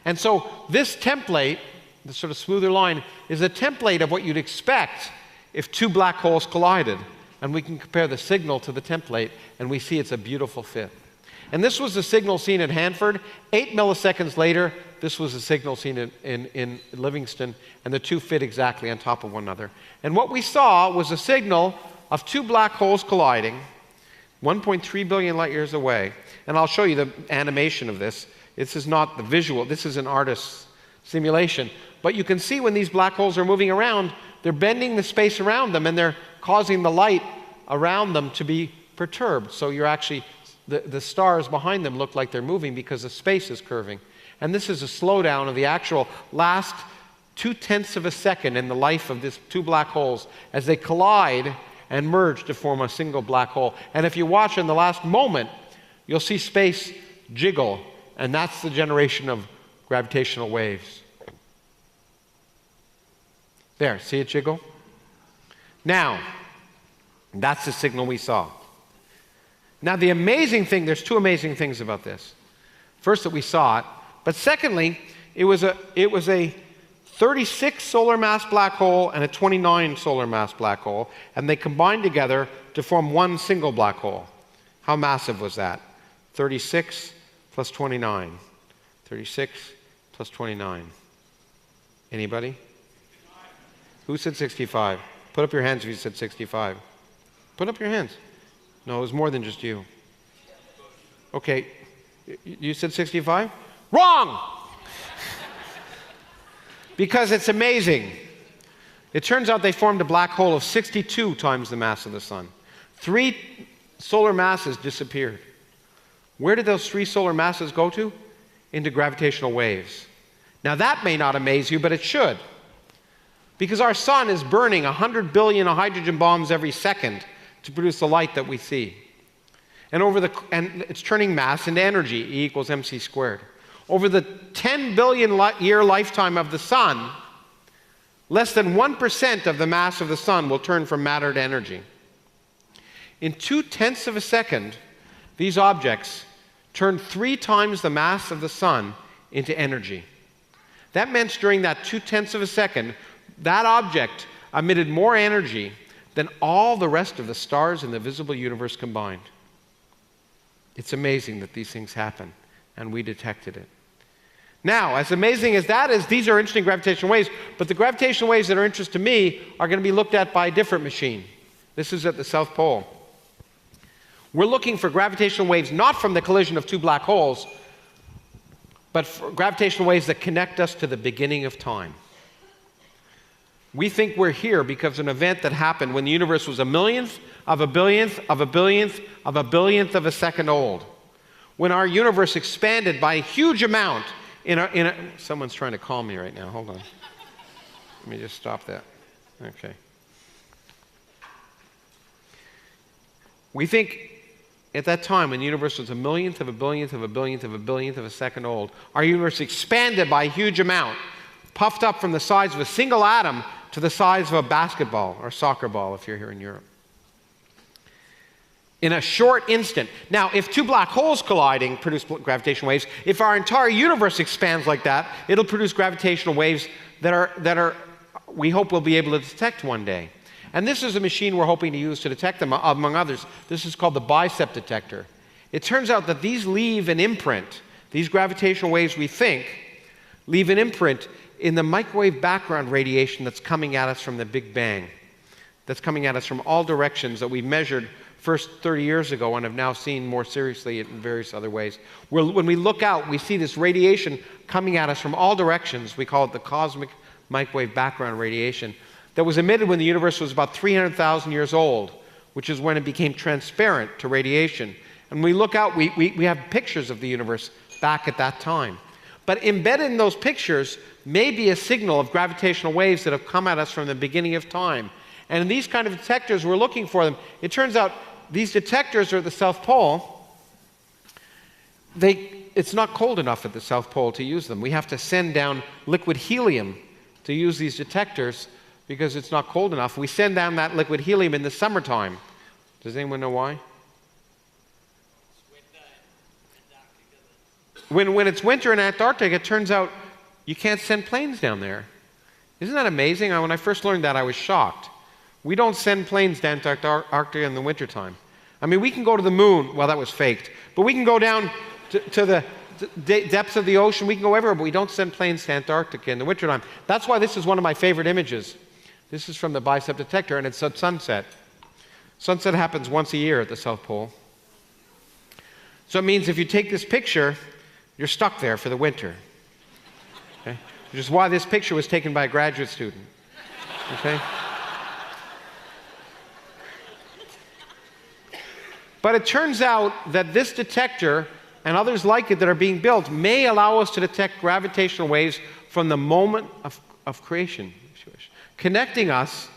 And so this template, the sort of smoother line, is a template of what you'd expect if two black holes collided. And we can compare the signal to the template, and we see it's a beautiful fit. And this was the signal seen at Hanford. 8 milliseconds later, this was the signal seen in Livingston, and the two fit exactly on top of one another. And what we saw was a signal of two black holes colliding 1.3 billion light years away. And I'll show you the animation of this. This is not the visual. This is an artist's simulation. But you can see when these black holes are moving around, they're bending the space around them, and they're causing the light around them to be perturbed. So you're actually, the stars behind them look like they're moving because the space is curving. And this is a slowdown of the actual last 0.2 of a second in the life of these two black holes as they collide and merge to form a single black hole. And if you watch in the last moment, you'll see space jiggle, and that's the generation of gravitational waves. There, see it jiggle? Now, that's the signal we saw. Now the amazing thing, there's two amazing things about this. First, that we saw it. But secondly, it was a 36 solar mass black hole and a 29 solar mass black hole, and they combined together to form one single black hole. How massive was that? 36 plus 29. 36 plus 29. Anybody? Who said 65? Put up your hands if you said 65. Put up your hands. No, it was more than just you. Okay, you said 65? Wrong! Because it's amazing. It turns out they formed a black hole of 62 times the mass of the sun. 3 solar masses disappeared. Where did those 3 solar masses go to? Into gravitational waves. Now that may not amaze you, but it should. Because our sun is burning 100 billion hydrogen bombs every second to produce the light that we see. And it's turning mass into energy, E equals mc squared. Over the 10 billion year lifetime of the sun, less than 1% of the mass of the sun will turn from matter to energy. In 0.2 of a second, these objects turned 3 times the mass of the sun into energy. That meant during that 0.2 of a second, that object emitted more energy than all the rest of the stars in the visible universe combined. It's amazing that these things happen, and we detected it. Now, as amazing as that is, these are interesting gravitational waves, but the gravitational waves that are of interest to me are going to be looked at by a different machine. This is at the South Pole. We're looking for gravitational waves not from the collision of 2 black holes, but for gravitational waves that connect us to the beginning of time. We think we're here because of an event that happened when the universe was a millionth of a billionth of a billionth of a billionth of a second old. When our universe expanded by a huge amount someone's trying to call me right now. Hold on. Let me just stop that. Okay. We think at that time when the universe was a millionth of a billionth of a billionth of a billionth of a second old, our universe expanded by a huge amount, puffed up from the size of a single atom to the size of a basketball or soccer ball if you're here in Europe. In a short instant. Now, if 2 black holes colliding produce gravitational waves, if our entire universe expands like that, it'll produce gravitational waves that we hope we'll be able to detect one day. And this is a machine we're hoping to use to detect them, among others. This is called the BICEP detector. It turns out that these leave an imprint. These gravitational waves, we think, leave an imprint in the microwave background radiation that's coming at us from the Big Bang, that's coming at us from all directions that we measured first 30 years ago and have now seen more seriously in various other ways. When we look out, we see this radiation coming at us from all directions. We call it the cosmic microwave background radiation that was emitted when the universe was about 300,000 years old, which is when it became transparent to radiation. And when we look out, we have pictures of the universe back at that time. But embedded in those pictures may be a signal of gravitational waves that have come at us from the beginning of time. And in these kind of detectors, we're looking for them. It turns out these detectors are at the South Pole. It's not cold enough at the South Pole to use them. We have to send down liquid helium to use these detectors because it's not cold enough. We send down that liquid helium in the summertime. Does anyone know why? When it's winter in Antarctica, it turns out you can't send planes down there. Isn't that amazing? When I first learned that, I was shocked. We don't send planes down to Antarctica in the wintertime. I mean, we can go to the moon. Well, that was faked. But we can go down to the depths of the ocean. We can go everywhere, but we don't send planes to Antarctica in the wintertime. That's why this is one of my favorite images. This is from the BICEP detector, and it's at sunset. Sunset happens once a year at the South Pole. So it means if you take this picture, you're stuck there for the winter. Okay? Which is why this picture was taken by a graduate student. Okay? But it turns out that this detector and others like it that are being built may allow us to detect gravitational waves from the moment of creation, if you wish, connecting us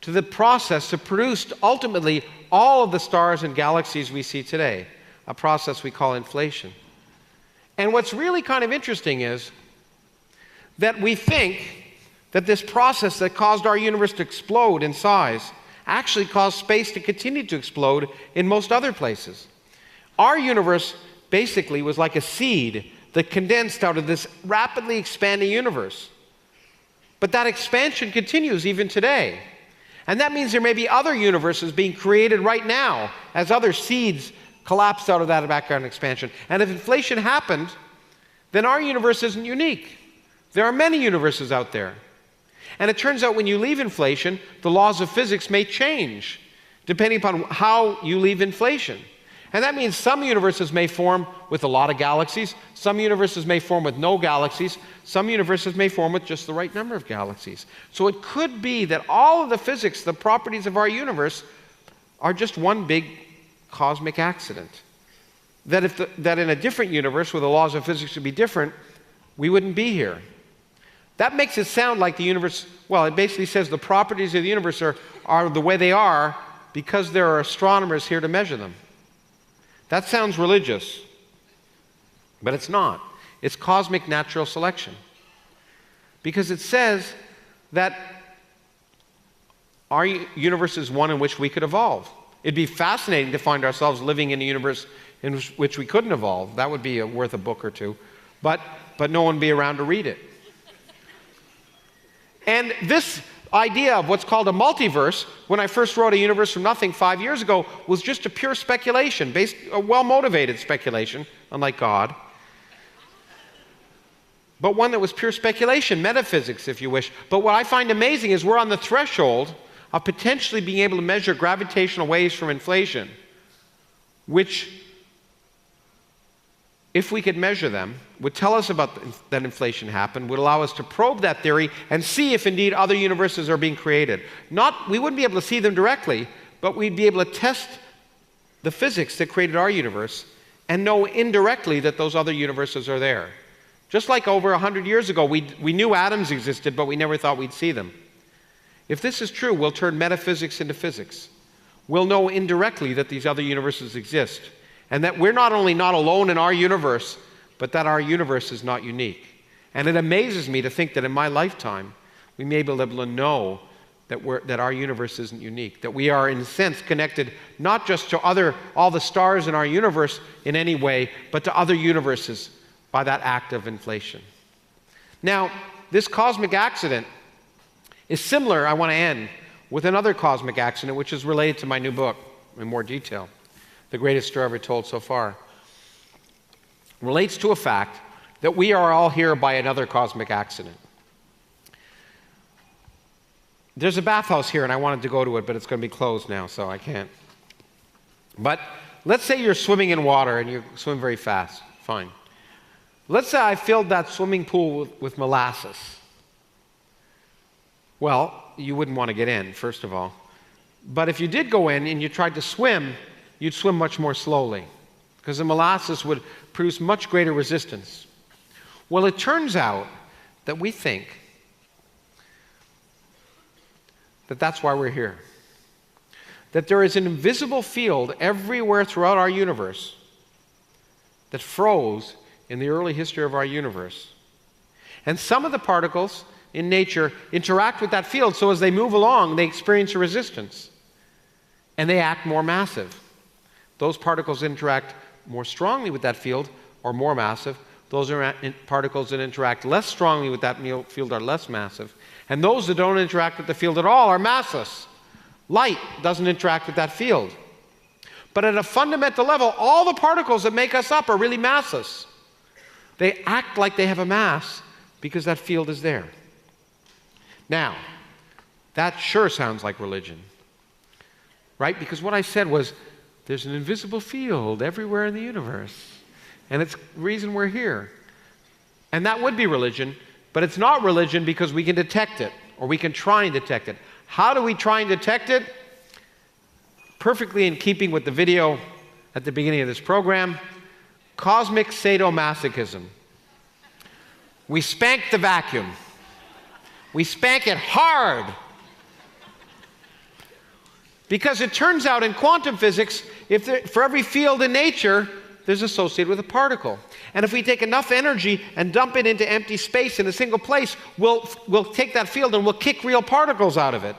to the process that produced ultimately all of the stars and galaxies we see today, a process we call inflation. And what's really kind of interesting is that we think that this process that caused our universe to explode in size actually caused space to continue to explode in most other places. Our universe basically was like a seed that condensed out of this rapidly expanding universe. But that expansion continues even today. And that means there may be other universes being created right now as other seeds collapse out of that background expansion. And if inflation happened, then our universe isn't unique. There are many universes out there. And it turns out when you leave inflation, the laws of physics may change depending upon how you leave inflation. And that means some universes may form with a lot of galaxies, some universes may form with no galaxies, some universes may form with just the right number of galaxies. So it could be that all of the physics, the properties of our universe, are just one big cosmic accident. That in a different universe where the laws of physics would be different, we wouldn't be here. That makes it sound like the universe, well, it basically says the properties of the universe are the way they are because there are astronomers here to measure them. That sounds religious, but it's not. It's cosmic natural selection. Because it says that our universe is one in which we could evolve. It'd be fascinating to find ourselves living in a universe in which we couldn't evolve. That would be worth a book or two, but no one would be around to read it. And this idea of what's called a multiverse, when I first wrote A Universe from Nothing 5 years ago, was just a pure speculation, a well-motivated speculation, unlike God. But one that was pure speculation, metaphysics, if you wish. But what I find amazing is we're on the threshold of potentially being able to measure gravitational waves from inflation, which, if we could measure them, would tell us about that inflation happened, would allow us to probe that theory and see if indeed other universes are being created. We wouldn't be able to see them directly, but we'd be able to test the physics that created our universe and know indirectly that those other universes are there. Just like over 100 years ago, we knew atoms existed, but we never thought we'd see them. If this is true, we'll turn metaphysics into physics. We'll know indirectly that these other universes exist, and that we're not only not alone in our universe, but that our universe is not unique. And it amazes me to think that in my lifetime, we may be able to know that our universe isn't unique, that we are in a sense connected not just to all the stars in our universe in any way, but to other universes by that act of inflation. Now, this cosmic accident is similar, I want to end, with another cosmic accident which is related to my new book in more detail. The greatest story ever told so far, relates to a fact that we are all here by another cosmic accident. There's a bathhouse here, and I wanted to go to it, but it's going to be closed now, so I can't. But let's say you're swimming in water, and you swim very fast. Fine. Let's say I filled that swimming pool with molasses. Well, you wouldn't want to get in, first of all. But if you did go in and you tried to swim, you'd swim much more slowly because the molasses would produce much greater resistance. Well, it turns out that we think that that's why we're here. That there is an invisible field everywhere throughout our universe that froze in the early history of our universe. And some of the particles in nature interact with that field, so as they move along, they experience a resistance. And they act more massive. Those particles interact more strongly with that field or more massive. Those particles that interact less strongly with that field are less massive. And those that don't interact with the field at all are massless. Light doesn't interact with that field. But at a fundamental level, all the particles that make us up are really massless. They act like they have a mass because that field is there. Now, that sure sounds like religion, right? Because what I said was, there's an invisible field everywhere in the universe, and it's the reason we're here. And that would be religion, but it's not religion because we can detect it, or we can try and detect it. How do we try and detect it? Perfectly in keeping with the video at the beginning of this program, cosmic sadomasochism. We spank the vacuum. We spank it hard. Because it turns out in quantum physics, for every field in nature, there's associated with a particle. And if we take enough energy and dump it into empty space in a single place, we'll take that field and we'll kick real particles out of it.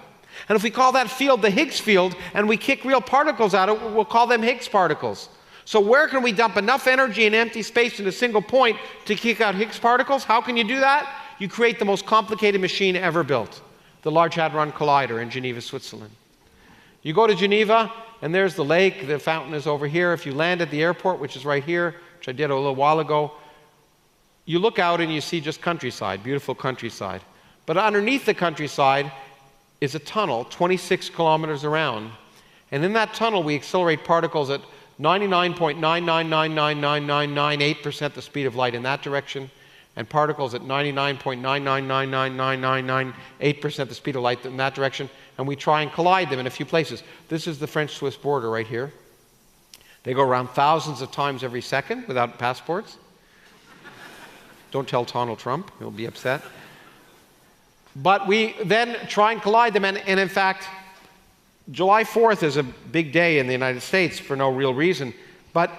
And if we call that field the Higgs field and we kick real particles out of it, we'll call them Higgs particles. So where can we dump enough energy and empty space in a single point to kick out Higgs particles? How can you do that? You create the most complicated machine ever built, the Large Hadron Collider in Geneva, Switzerland. You go to Geneva, and there's the lake. The fountain is over here. If you land at the airport, which is right here, which I did a little while ago, you look out and you see just countryside, beautiful countryside. But underneath the countryside is a tunnel 26 kilometers around. And in that tunnel, we accelerate particles at 99.9999998% the speed of light in that direction, and particles at 99.9999998% the speed of light in that direction, and we try and collide them in a few places. This is the French-Swiss border right here. They go around thousands of times every second without passports. Don't tell Donald Trump, he'll be upset. But we then try and collide them, and in fact, July 4th is a big day in the United States for no real reason, but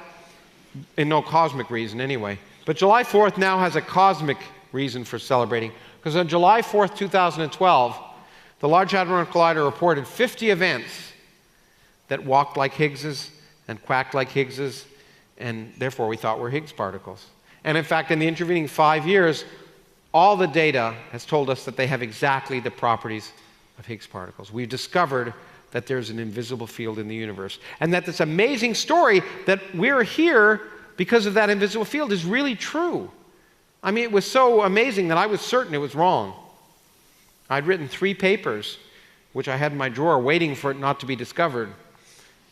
in no cosmic reason anyway. But July 4th now has a cosmic reason for celebrating, because on July 4th, 2012, the Large Hadron Collider reported 50 events that walked like Higgses and quacked like Higgses, and therefore we thought were Higgs particles. And in fact, in the intervening 5 years, all the data has told us that they have exactly the properties of Higgs particles. We've discovered that there's an invisible field in the universe, and that this amazing story that we're here because of that invisible field is really true. I mean, it was so amazing that I was certain it was wrong. I'd written 3 papers, which I had in my drawer waiting for it not to be discovered,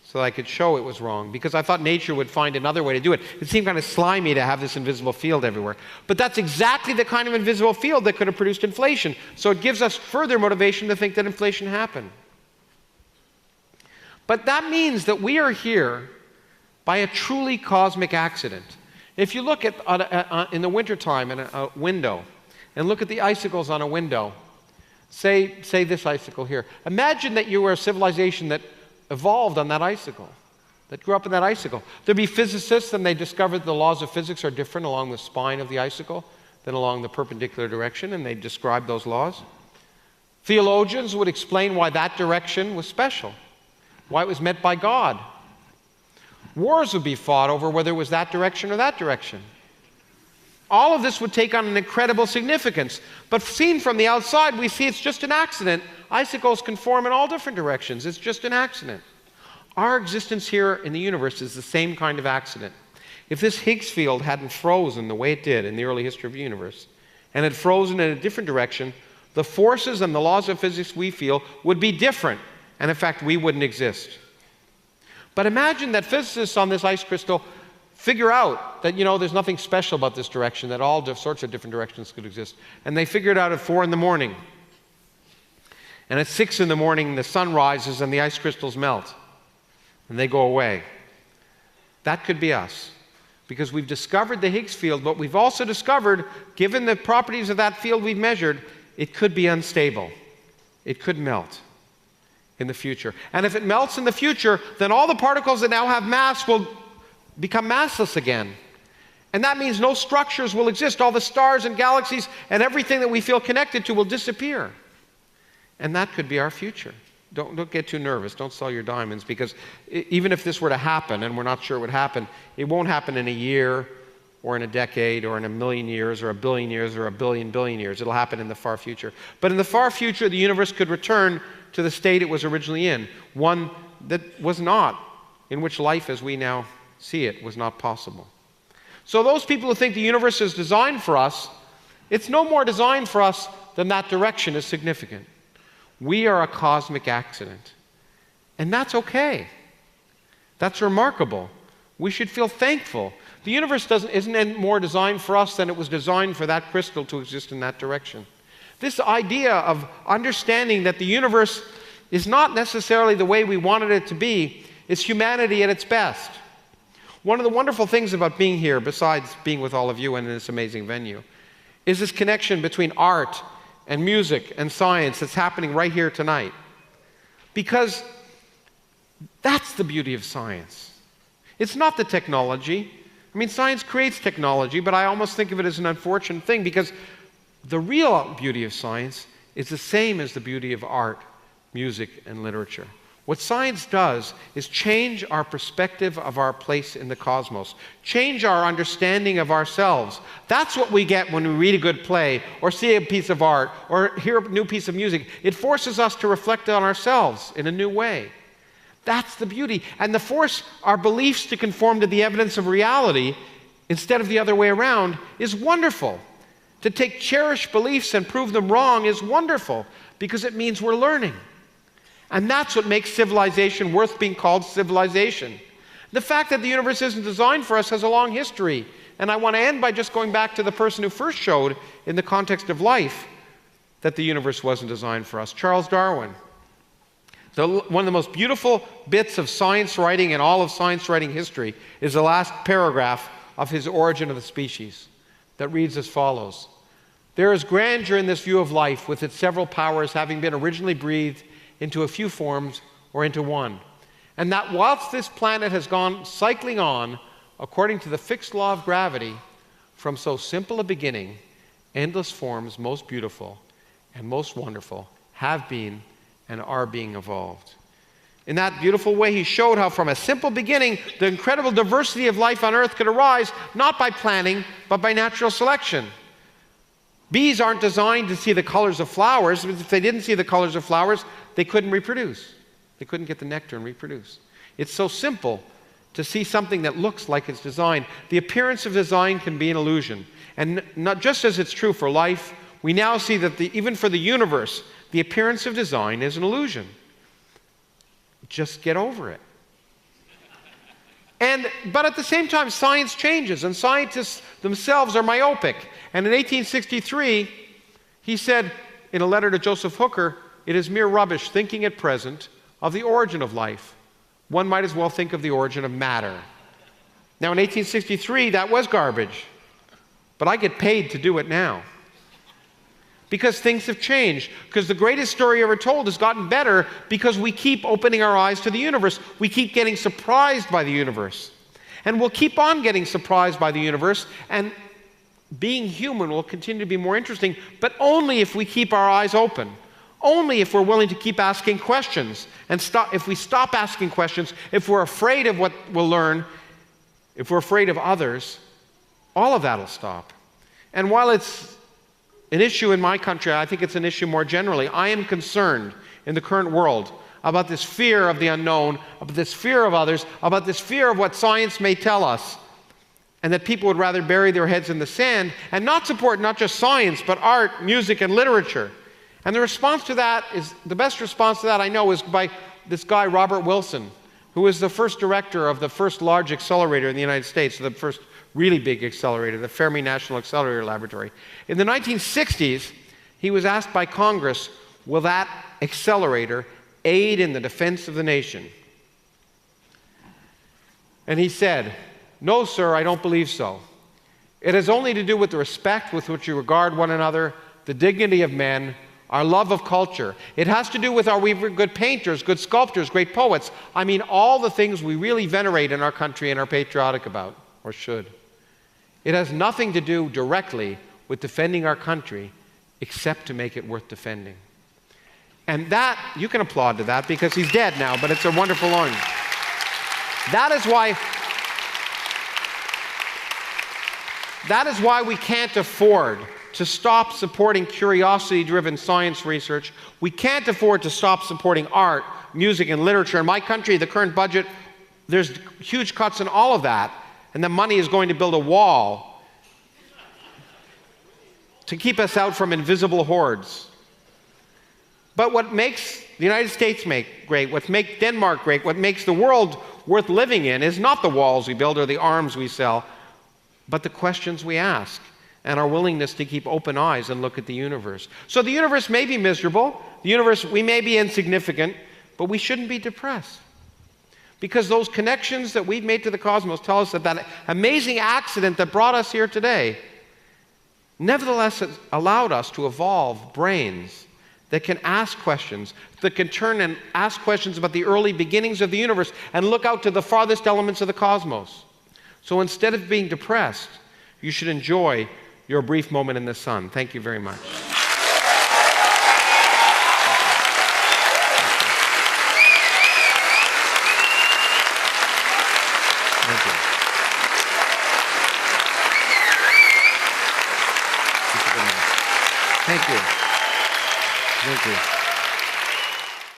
so that I could show it was wrong, because I thought nature would find another way to do it. It seemed kind of slimy to have this invisible field everywhere. But that's exactly the kind of invisible field that could have produced inflation, so it gives us further motivation to think that inflation happened. But that means that we are here by a truly cosmic accident. If you look at in the wintertime in a window, and look at the icicles on a window, say this icicle here. Imagine that you were a civilization that evolved on that icicle, that grew up in that icicle. There'd be physicists, and they discovered the laws of physics are different along the spine of the icicle than along the perpendicular direction, and they described those laws. Theologians would explain why that direction was special, why it was meant by God. Wars would be fought over whether it was that direction or that direction. All of this would take on an incredible significance. But seen from the outside, we see it's just an accident. Icicles can form in all different directions. It's just an accident. Our existence here in the universe is the same kind of accident. If this Higgs field hadn't frozen the way it did in the early history of the universe, and had frozen in a different direction, the forces and the laws of physics we feel would be different. And in fact, we wouldn't exist. But imagine that physicists on this ice crystal figure out that, there's nothing special about this direction, that all sorts of different directions could exist. And they figure it out at 4 in the morning. And at 6 in the morning, the sun rises and the ice crystals melt. And they go away. That could be us. Because we've discovered the Higgs field, but we've also discovered, given the properties of that field we've measured, it could be unstable. It could melt in the future. And if it melts in the future, then all the particles that now have mass will become massless again. And that means no structures will exist. All the stars and galaxies and everything that we feel connected to will disappear. And that could be our future. Don't get too nervous. Don't sell your diamonds, because even if this were to happen, and we're not sure it would happen, it won't happen in a year or in a decade or in a million years or a billion years or a billion years. It'll happen in the far future. But in the far future, the universe could return to the state it was originally in, one that was not, in which life as we now see it was not possible. So those people who think the universe is designed for us, it's no more designed for us than that direction is significant. We are a cosmic accident. And that's okay. That's remarkable. We should feel thankful. The universe isn't any more designed for us than it was designed for that crystal to exist in that direction. This idea of understanding that the universe is not necessarily the way we wanted it to be is humanity at its best. One of the wonderful things about being here, besides being with all of you and in this amazing venue, is this connection between art and music and science that's happening right here tonight. Because that's the beauty of science. It's not the technology. I mean, science creates technology, but I almost think of it as an unfortunate thing, because the real beauty of science is the same as the beauty of art, music, and literature. What science does is change our perspective of our place in the cosmos, change our understanding of ourselves. That's what we get when we read a good play, or see a piece of art, or hear a new piece of music. It forces us to reflect on ourselves in a new way. That's the beauty. And to force our beliefs to conform to the evidence of reality instead of the other way around is wonderful. To take cherished beliefs and prove them wrong is wonderful, because it means we're learning. And that's what makes civilization worth being called civilization. The fact that the universe isn't designed for us has a long history. And I want to end by just going back to the person who first showed, in the context of life, that the universe wasn't designed for us, Charles Darwin. One of the most beautiful bits of science writing in all of science writing history is the last paragraph of his Origin of the Species, that reads as follows: "There is grandeur in this view of life, with its several powers having been originally breathed into a few forms or into one, and that whilst this planet has gone cycling on according to the fixed law of gravity, from so simple a beginning, endless forms most beautiful and most wonderful have been and are being evolved." In that beautiful way, he showed how from a simple beginning, the incredible diversity of life on Earth could arise not by planning, but by natural selection. Bees aren't designed to see the colors of flowers. If they didn't see the colors of flowers, they couldn't reproduce. They couldn't get the nectar and reproduce. It's so simple to see something that looks like it's designed. The appearance of design can be an illusion. And not just as it's true for life, we now see that even for the universe, the appearance of design is an illusion. Just get over it. But at the same time, science changes, and scientists themselves are myopic. And in 1863, he said in a letter to Joseph Hooker, "It is mere rubbish thinking at present of the origin of life. One might as well think of the origin of matter." Now, in 1863, that was garbage, but I get paid to do it now. Because things have changed. Because the greatest story ever told has gotten better because we keep opening our eyes to the universe. We keep getting surprised by the universe. And we'll keep on getting surprised by the universe, and being human will continue to be more interesting, but only if we keep our eyes open. Only if we're willing to keep asking questions. And if we stop asking questions, if we're afraid of what we'll learn, if we're afraid of others, all of that will stop. And while it's an issue in my country, I think it's an issue more generally. I am concerned in the current world about this fear of the unknown, about this fear of others, about this fear of what science may tell us, and that people would rather bury their heads in the sand and not support not just science, but art, music, and literature. And the response to that is, the best response to that I know is by this guy, Robert Wilson, who was the first director of the first large accelerator in the United States, the first really big accelerator, the Fermi National Accelerator Laboratory. In the 1960s, he was asked by Congress, will that accelerator aid in the defense of the nation? And he said, "No, sir, I don't believe so. It has only to do with the respect with which we regard one another, the dignity of men, our love of culture. It has to do with are we good painters, good sculptors, great poets. I mean, all the things we really venerate in our country and are patriotic about, or should. It has nothing to do directly with defending our country, except to make it worth defending." And that, you can applaud to that because he's dead now, but it's a wonderful line. That is why we can't afford to stop supporting curiosity-driven science research. We can't afford to stop supporting art, music, and literature. In my country, the current budget, there's huge cuts in all of that. And the money is going to build a wall to keep us out from invisible hordes. But what makes the United States great, what makes Denmark great, what makes the world worth living in is not the walls we build or the arms we sell, but the questions we ask and our willingness to keep open eyes and look at the universe. So the universe may be miserable, we may be insignificant, but we shouldn't be depressed. Because those connections that we've made to the cosmos tell us that that amazing accident that brought us here today nevertheless has allowed us to evolve brains that can ask questions, that can turn and ask questions about the early beginnings of the universe and look out to the farthest elements of the cosmos. So instead of being depressed, you should enjoy your brief moment in the sun. Thank you very much. Thank you. Thank you.